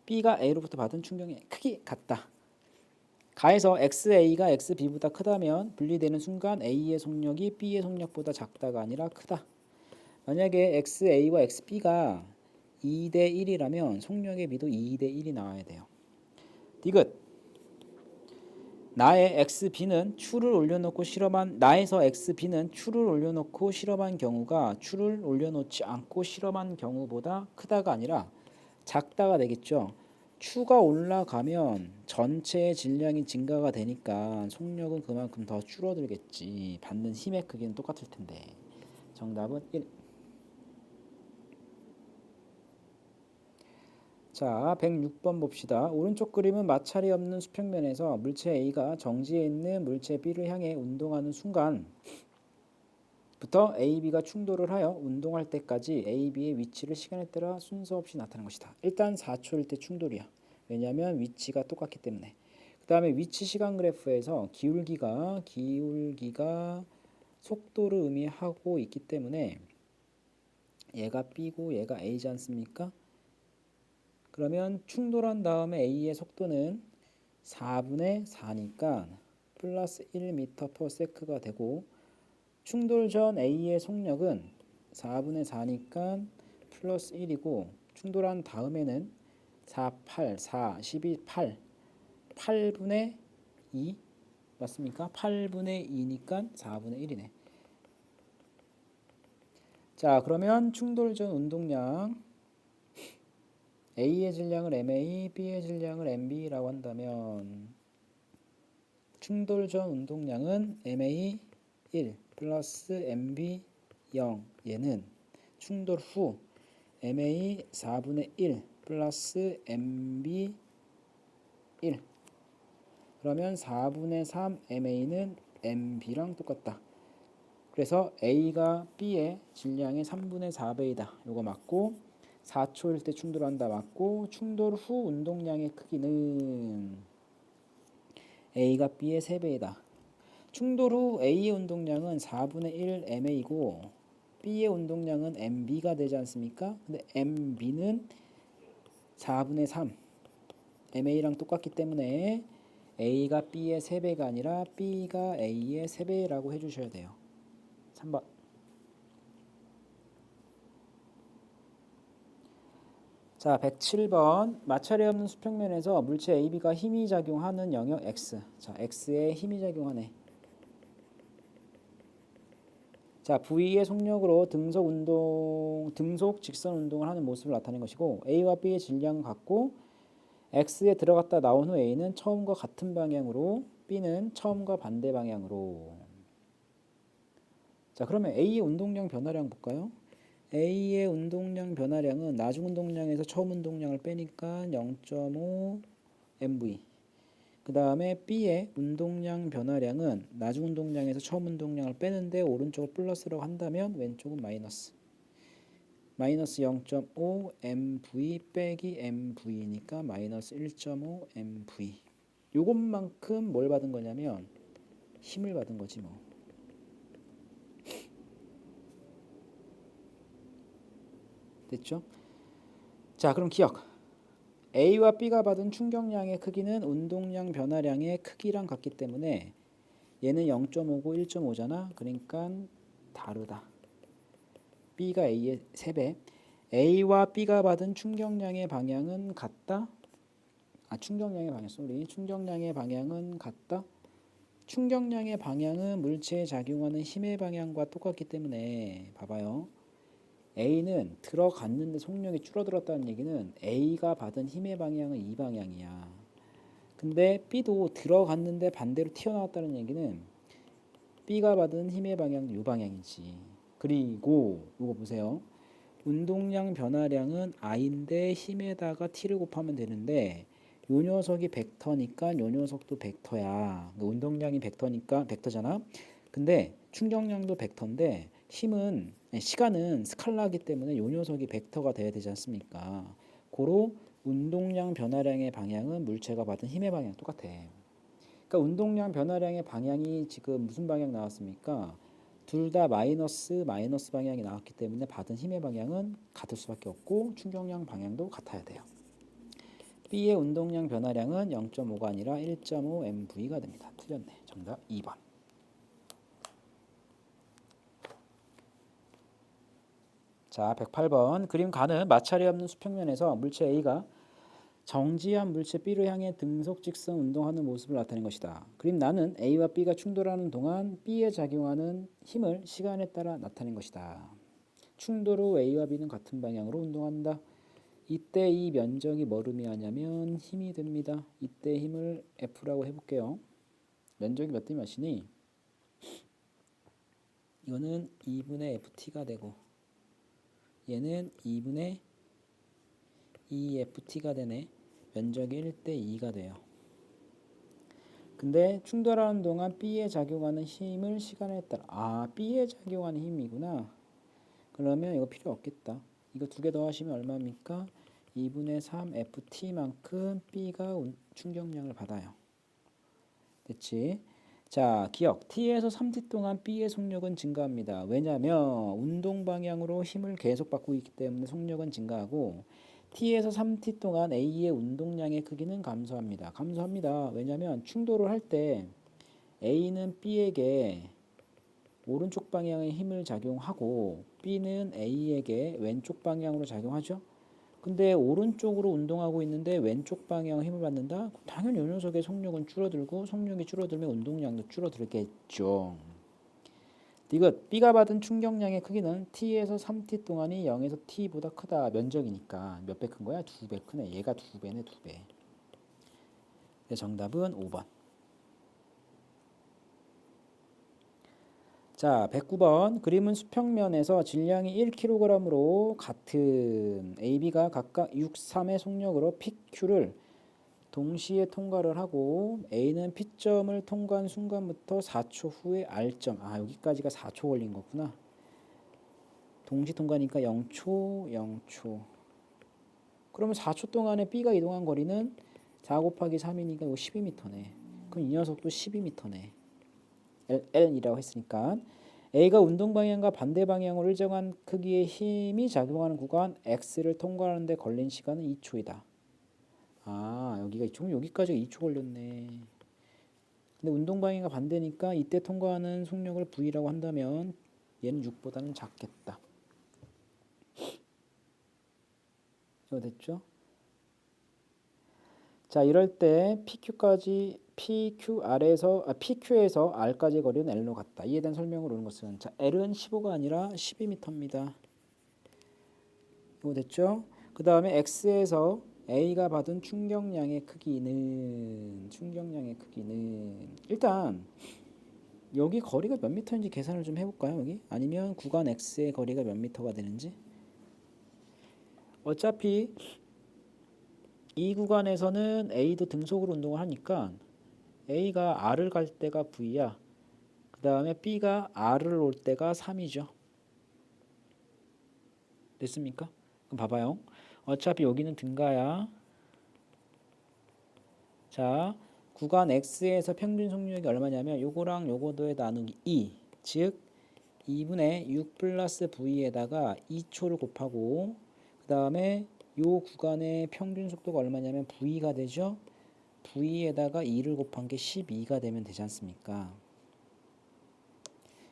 B가 A로부터 받은 충격량의 크기 같다. 가에서 XA가 XB보다 크다면 분리되는 순간 A의 속력이 B의 속력보다 작다가 아니라 크다. 만약에 XA와 XB가 2대 1이라면 속력의 B도 2대 1이 나와야 돼요. 디귿. 나에서 XB는 추를 올려놓고 실험한 경우가 추를 올려놓지 않고 실험한 경우보다 크다가 아니라 작다가 되겠죠. 추가 올라가면 전체의 질량이 증가가 되니까 속력은 그만큼 더 줄어들겠지. 받는 힘의 크기는 똑같을 텐데. 정답은 1. 자, 106번 봅시다. 오른쪽 그림은 마찰이 없는 수평면에서 물체 A가 정지에 있는 물체 B를 향해 운동하는 순간부터 AB가 충돌을 하여 운동할 때까지 AB의 위치를 시간에 따라 순서 없이 나타낸 것이다. 일단 4초일 때 충돌이야. 왜냐하면 위치가 똑같기 때문에. 그 다음에 위치 시간 그래프에서 기울기가 속도를 의미하고 있기 때문에 얘가 B고 얘가 A지 않습니까? 그러면 충돌한 다음에 A의 속도는 4분의 4니까 플러스 1m/s가 되고 충돌 전 A의 속력은 4분의 4니까 플러스 1이고 충돌한 다음에는 4, 8, 4, 12, 8분의 2 맞습니까? 8분의 2니까 4분의 1이네. 자, 그러면 충돌 전 운동량 A의 질량을 MA, B의 질량을 MB라고 한다면 충돌 전 운동량은 MA 1 플러스 MB 0 얘는 충돌 후 MA 4분의 1 플러스 MB 1 그러면 4분의 3 MA는 MB랑 똑같다. 그래서 A가 B의 질량의 3분의 4배이다. 요거 맞고 4초일 때 충돌한다 맞고 충돌 후 운동량의 크기는 A가 B의 3배이다. 충돌 후 A의 운동량은 4분의 1 MA이고 B의 운동량은 MB가 되지 않습니까? 근데 MB는 4분의 3 MA랑 똑같기 때문에 A가 B의 3배가 아니라 B가 A의 3배라고 해주셔야 돼요. 3번. 자, 107번. 마찰이 없는 수평면에서 물체 AB가 힘이 작용하는 영역 X. 자, X에 힘이 작용하네. 자, V의 속력으로 등속 직선 운동을 하는 모습을 나타낸 것이고 A와 B의 질량은 같고 X에 들어갔다 나온 후 A는 처음과 같은 방향으로 B는 처음과 반대 방향으로. 자, 그러면 A의 운동량 변화량 볼까요? A의 운동량 변화량은 나중 운동량에서 처음 운동량을 빼니까 0.5 MV. 그 다음에 B의 운동량 변화량은 나중 운동량에서 처음 운동량을 빼는데 오른쪽을 플러스라고 한다면 왼쪽은 마이너스. 마이너스 0.5 MV 빼기 MV니까 마이너스 1.5 MV. 요것만큼 뭘 받은 거냐면 힘을 받은 거지 뭐. 됐죠? 자, 그럼 기억. A와 B가 받은 충격량의 크기는 운동량 변화량의 크기랑 같기 때문에 얘는 0.5고 1.5잖아. 그러니까 다르다. B가 A의 3배. A와 B가 받은 충격량의 방향은 같다. 충격량의 방향, 충격량의 방향은 같다. 충격량의 방향은 물체에 작용하는 힘의 방향과 똑같기 때문에 봐봐요. A는 들어갔는데 속력이 줄어들었다는 얘기는 A가 받은 힘의 방향은 이 방향이야. 근데 B도 들어갔는데 반대로 튀어나왔다는 얘기는 B가 받은 힘의 방향은 이 방향이지. 그리고 이거 보세요. 운동량 변화량은 I인데 힘에다가 T를 곱하면 되는데 요 녀석이 벡터니까 요 녀석도 벡터야. 그러니까 운동량이 벡터잖아. 근데 충격량도 벡터인데 시간은 스칼라이기 때문에 요 녀석이 벡터가 돼야 되지 않습니까? 고로 운동량 변화량의 방향은 물체가 받은 힘의 방향 똑같아. 그러니까 운동량 변화량의 방향이 지금 무슨 방향 나왔습니까? 둘 다 마이너스 방향이 나왔기 때문에 받은 힘의 방향은 같을 수밖에 없고 충격량 방향도 같아야 돼요. B의 운동량 변화량은 0.5가 아니라 1.5 MV가 됩니다. 틀렸네. 정답 2번. 자, 108번. 그림 가는 마찰이 없는 수평면에서 물체 A가 정지한 물체 B를 향해 등속 직선 운동하는 모습을 나타낸 것이다. 그림 나는 A와 B가 충돌하는 동안 B에 작용하는 힘을 시간에 따라 나타낸 것이다. 충돌 후 A와 B는 같은 방향으로 운동한다. 이때 이 면적이 뭘 의미하냐면 힘이 됩니다. 이때 힘을 F라고 해볼게요. 면적이 몇 대 몇이니? 이거는 2분의 FT가 되고 얘는 2분의 2FT가 되네. 면적이 1대 2가 돼요. 근데 충돌하는 동안 B에 작용하는 힘을 시간에 따라 B에 작용하는 힘이구나. 그러면 이거 필요 없겠다. 이거 두 개 더하시면 얼마입니까? 2분의 3FT만큼 B가 충격량을 받아요. 됐지? 자, 기억. T에서 3T 동안 B의 속력은 증가합니다. 왜냐하면 운동 방향으로 힘을 계속 받고 있기 때문에 속력은 증가하고 T에서 3T 동안 A의 운동량의 크기는 감소합니다. 왜냐하면 충돌을 할 때 A는 B에게 오른쪽 방향의 힘을 작용하고 B는 A에게 왼쪽 방향으로 작용하죠. 근데 오른쪽으로 운동하고 있는데 왼쪽 방향 힘을 받는다? 당연히 이 녀석의 속력은 줄어들고 속력이 줄어들면 운동량도 줄어들겠죠. 이것 B가 받은 충격량의 크기는 T에서 3T 동안이 0에서 T보다 크다. 면적이니까 몇 배 큰 거야? 2배 크네. 얘가 2배네. 2배. 정답은 5번. 자, 109번. 그림은 수평면에서 질량이 1kg으로 같은 AB가 각각 6, 3의 속력으로 PQ를 동시에 통과를 하고 A는 P점을 통과한 순간부터 4초 후에 R점. 여기까지가 4초 걸린 거구나. 동시 통과니까 0초, 0초. 그러면 4초 동안에 B가 이동한 거리는 4 곱하기 3이니까 이거 12m네. 그럼 이 녀석도 12m네. L이라고 했으니까 A가 운동 방향과 반대 방향으로 일정한 크기의 힘이 작용하는 구간 X를 통과하는데 걸린 시간은 2초이다. 여기가 2초, 여기까지가 2초 걸렸네. 근데 운동 방향과 반대니까 이때 통과하는 속력을 V라고 한다면 얘는 6보다는 작겠다. 이거 됐죠? 자, 이럴 때 PQ에서 R까지 거리는 L로 같다. 이에 대한 설명을 오는 것은 L은 15가 아니라 12m입니다. 이거 됐죠? 그 다음에 X에서 A가 받은 충격량의 크기는 일단 여기 거리가 몇 미터인지 계산을 좀 해볼까요? 여기 아니면 구간 X의 거리가 몇 미터가 되는지. 어차피 이 구간에서는 A도 등속으로 운동을 하니까 A가 R을 갈 때가 V야. 그 다음에 B가 R을 올 때가 3이죠. 됐습니까? 그럼 봐봐요. 어차피 여기는 등가야. 자, 구간 X에서 평균 속력이 얼마냐면 요거랑 요거도의 나누기 2, 즉 2분의 6 플러스 V에다가 2초를 곱하고 그 다음에 요 구간의 평균 속도가 얼마냐면 V가 되죠. V에다가 2를 곱한 게 12가 되면 되지 않습니까?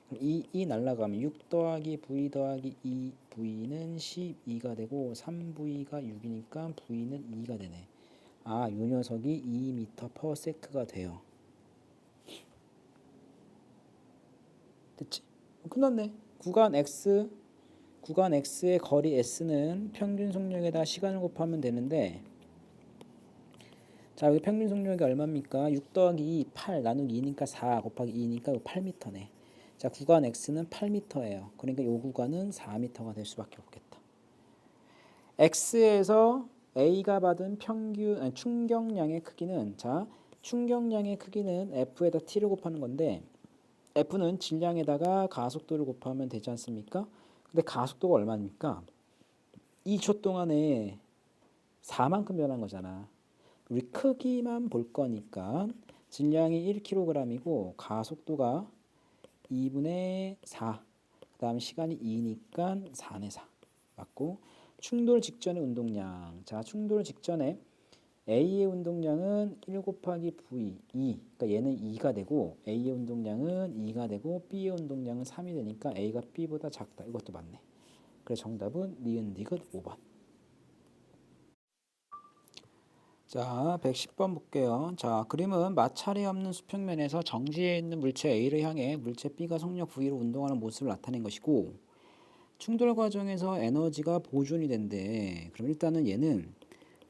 그럼 이 날라가면 6 더하기 V 더하기 2V는 12가 되고 3V가 6이니까 V는 2가 되네. 아, 요 녀석이 2m/s가 돼요. 됐지? 끝났네. 구간 X의 거리 S는 평균 속력에다 시간을 곱하면 되는데, 자, 여기 평균 속력이 얼마입니까? 6 더하기 2, 8 나누기 2니까 4 곱하기 2니까 8m네. 자, 구간 X는 8m예요. 그러니까 이 구간은 4m가 될 수밖에 없겠다. X에서 A가 받은 충격량의 크기는, 자, 충격량의 크기는 F에다 T를 곱하는 건데, F는 질량에다가 가속도를 곱하면 되지 않습니까? 근데 가속도가 얼마입니까? 2초 동안에 4만큼 변한 거잖아. 우리 크기만 볼 거니까 질량이 1kg이고 가속도가 2분의 4, 그 다음 시간이 2니까 4네 4 맞고, 충돌 직전의 운동량, 자, 충돌 직전에 A의 운동량은 1 곱하기 V 2, 그러니까 얘는 2가 되고 A의 운동량은 2가 되고 B의 운동량은 3이 되니까 A가 B보다 작다. 이것도 맞네. 그래서 정답은 니은 디귿 5번. 자, 110번 볼게요. 자, 그림은 마찰이 없는 수평면에서 정지해 있는 물체 A를 향해 물체 B가 속력 V로 운동하는 모습을 나타낸 것이고, 충돌 과정에서 에너지가 보존이 된대. 그럼 일단은 얘는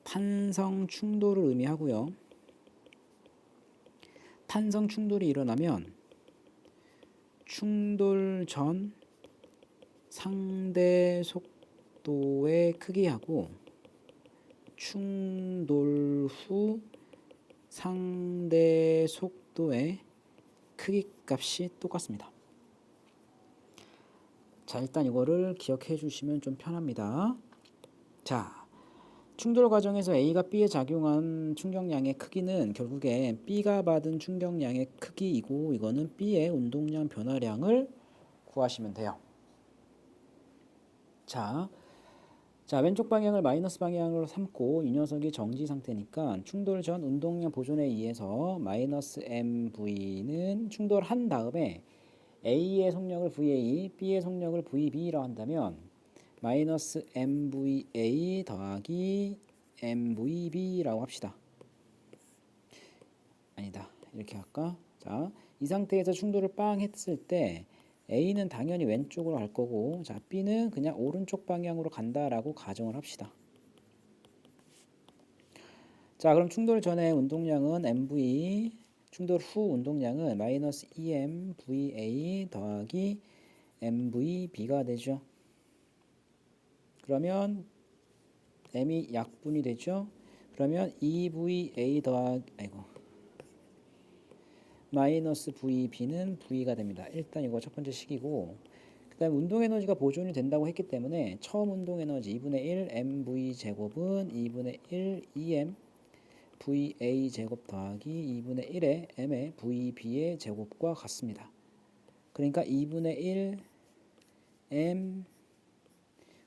탄성 충돌을 의미하고요. 탄성 충돌이 일어나면 충돌 전 상대 속도의 크기하고 충돌 후 상대 속도의 크기 값이 똑같습니다. 자, 일단 이거를 기억해 주시면 좀 편합니다. 자, 충돌 과정에서 A가 B에 작용한 충격량의 크기는 결국에 B가 받은 충격량의 크기이고, 이거는 B의 운동량 변화량을 구하시면 돼요. 자, 왼쪽 방향을 마이너스 방향으로 삼고 이 녀석이 정지 상태니까 충돌 전 운동량 보존에 의해서 마이너스 MV는 충돌한 다음에 A의 속력을 VA, B의 속력을 VB라고 한다면 마이너스 MVA 더하기 MVB라고 합시다. 아니다. 이렇게 할까? 자, 이 상태에서 충돌을 빵 했을 때 A는 당연히 왼쪽으로 갈 거고, 자, B는 그냥 오른쪽 방향으로 간다라고 가정을 합시다. 자, 그럼 충돌 전의 운동량은 MV, 충돌 후 운동량은 마이너스 EMVA 더하기 MVB가 되죠. 그러면 M이 약분이 되죠. 그러면 EVA 더하기 마이너스 VB는 V가 됩니다. 일단 이거 첫 번째 식이고, 그 다음에 운동 에너지가 보존이 된다고 했기 때문에 처음 운동 에너지 2분의 1 MV 제곱은 2분의 1 EM VA 제곱 더하기 2분의 1의 M의 VB의 제곱과 같습니다. 그러니까 2분의 1 M,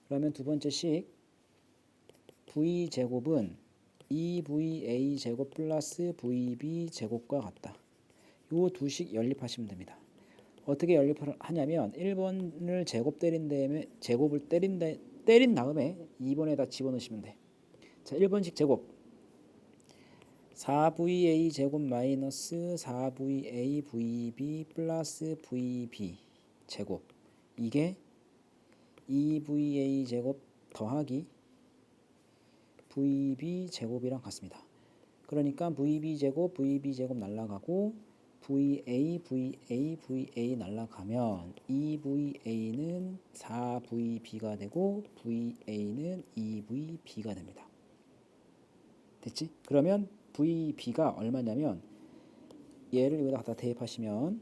그러면 두 번째 식 V 제곱은 2VA 제곱 플러스 VB 제곱과 같다. 요 두 식 연립하시면 됩니다. 어떻게 연립을 하냐면 1번을 제곱을 때린 다음에 2번에다 집어넣으시면 돼. 자, 1번식 제곱 4VA 제곱 마이너스 4VA VB 플러스 VB 제곱, 이게 2VA 제곱 더하기 VB 제곱이랑 같습니다. 그러니까 VB 제곱 날라가고 VA 날라가면 2VA는 4VB가 되고 VA는 2VB가 됩니다. 됐지? 그러면 VB가 얼마냐면 얘를 여기다 갖다 대입하시면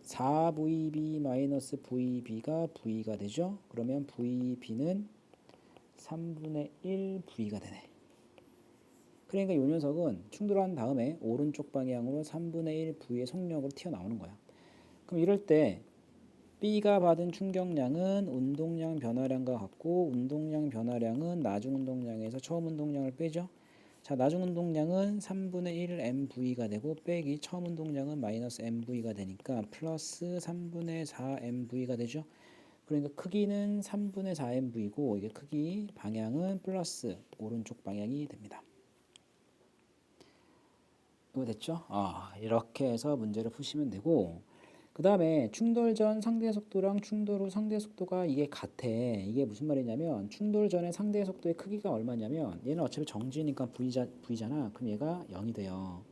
4VB 마이너스 VB가 V가 되죠. 그러면 VB는 3분의 1 V가 되네. 그러니까 이 녀석은 충돌한 다음에 오른쪽 방향으로 3분의 1 V의 속력으로 튀어나오는 거야. 그럼 이럴 때 B가 받은 충격량은 운동량 변화량과 같고 운동량 변화량은 나중 운동량에서 처음 운동량을 빼죠. 자, 나중 운동량은 3분의 1 MV가 되고 빼기 처음 운동량은 마이너스 MV가 되니까 플러스 3분의 4 MV가 되죠. 그러니까 크기는 3분의 4 MV고 이게 크기 방향은 플러스 오른쪽 방향이 됩니다. 이거 됐죠? 이렇게 해서 문제를 푸시면 되고 그 다음에 충돌 전 상대 속도랑 충돌 후 상대 속도가 이게 같아. 이게 무슨 말이냐면 충돌 전에 상대 속도의 크기가 얼마냐면 얘는 어차피 정지니까 V잖아. 그럼 얘가 0이 돼요.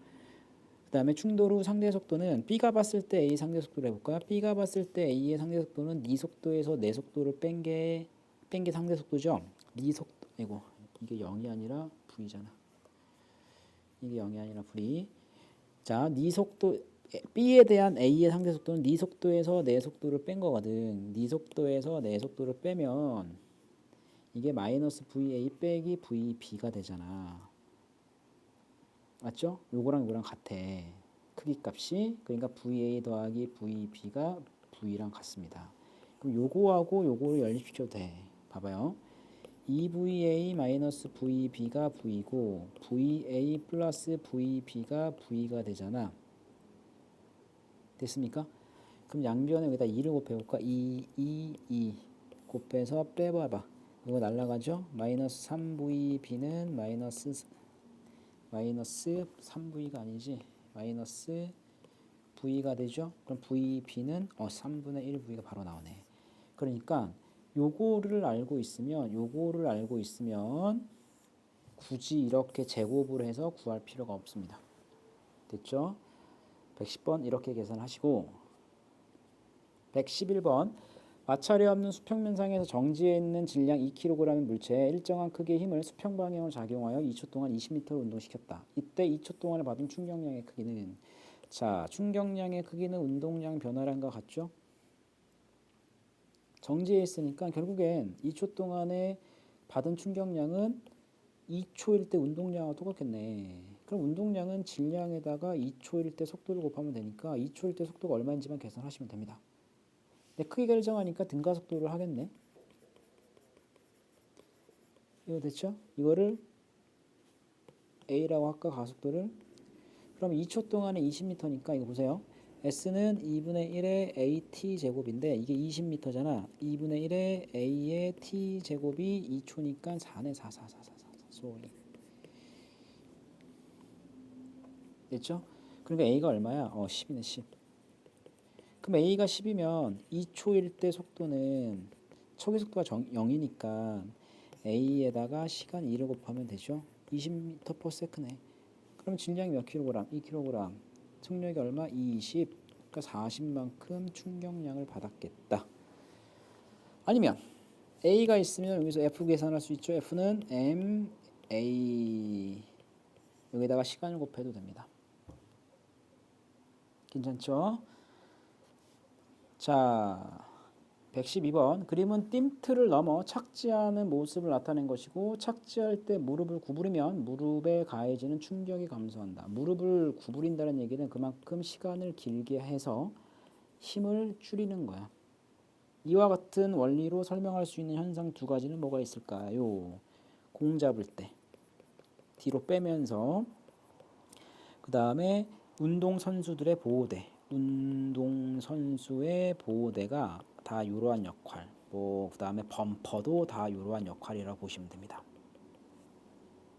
그 다음에 충돌 후 상대 속도는 B가 봤을 때 A 상대 속도를 해볼까요? B가 봤을 때 A의 상대 속도는 네 속도에서 내 속도를 뺀 게 상대 속도죠. 네 속도, 이게 0이 아니라 V잖아. 이게 0이 아니라 V. 자, 네 속도 B에 대한 A의 상대 속도는 네 속도에서 내 속도를 뺀 거거든. 네 속도에서 내 속도를 빼면 이게 마이너스 VA 빼기 VB가 되잖아. 맞죠? 요거랑 요거랑 같아. 크기 값이. 그러니까 VA 더하기 VB가 V랑 같습니다. 그럼 요거하고 요거를 연립시켜도 돼. 봐봐요. 2VA 마이너스 VB가 V고 VA 플러스 VB가 V가 되잖아. 됐습니까? 그럼 양변에 여기다 2를 곱해볼까? 2 곱해서 빼봐봐. 이거 날라가죠? 마이너스 3VB는 마이너스 3V가 아니지. 마이너스 V가 되죠? 그럼 VB는 3분의 1 V가 바로 나오네. 그러니까 요거를 알고 있으면 굳이 이렇게 제곱을 해서 구할 필요가 없습니다. 됐죠? 110번 이렇게 계산하시고 111번 마찰이 없는 수평면상에서 정지해 있는 질량 2kg의 물체에 일정한 크기의 힘을 수평 방향으로 작용하여 2초 동안 20m를 운동시켰다. 이때 2초 동안에 받은 충격량의 크기는 자, 충격량의 크기는 운동량 변화량과 같죠? 정지해 있으니까 결국엔 2초 동안에 받은 충격량은 2초일 때 운동량하고 똑같겠네. 그럼 운동량은 질량에다가 2초일 때 속도를 곱하면 되니까 2초일 때 속도가 얼마인지만 계산하시면 됩니다. 근데 크기가 일정하니까 등가속도를 하겠네. 이거 됐죠? 이거를 A라고 할까 가속도를. 그럼 2초 동안에 20m니까 이거 보세요. S는 2분의 1의 AT 제곱인데 이게 20m잖아. 2분의 1의 A의 T 제곱이 2초니까 4네. 4. 소리. 됐죠? 그러니까 A가 얼마야? 10이네. 10. 그럼 A가 10이면 2초일 때 속도는 초기 속도가 0이니까 A에다가 시간 2를 곱하면 되죠. 20m/s네. 그럼 질량이 몇 kg? 2kg. 속력이 얼마? 20. 그러니까 40만큼 충격량을 받았겠다. 아니면 A가 있으면 여기서 F 계산할 수 있죠. F는 MA 여기다가 시간을 곱해도 됩니다. 괜찮죠? 자, 112번 그림은 띵트를 넘어 착지하는 모습을 나타낸 것이고 착지할 때 무릎을 구부리면 무릎에 가해지는 충격이 감소한다. 무릎을 구부린다는 얘기는 그만큼 시간을 길게 해서 힘을 줄이는 거야. 이와 같은 원리로 설명할 수 있는 현상 두 가지는 뭐가 있을까요? 공 잡을 때 뒤로 빼면서 그 다음에 운동선수들의 보호대 운동선수의 보호대가 다 이러한 역할 그 다음에 범퍼도 다 이러한 역할이라고 보시면 됩니다.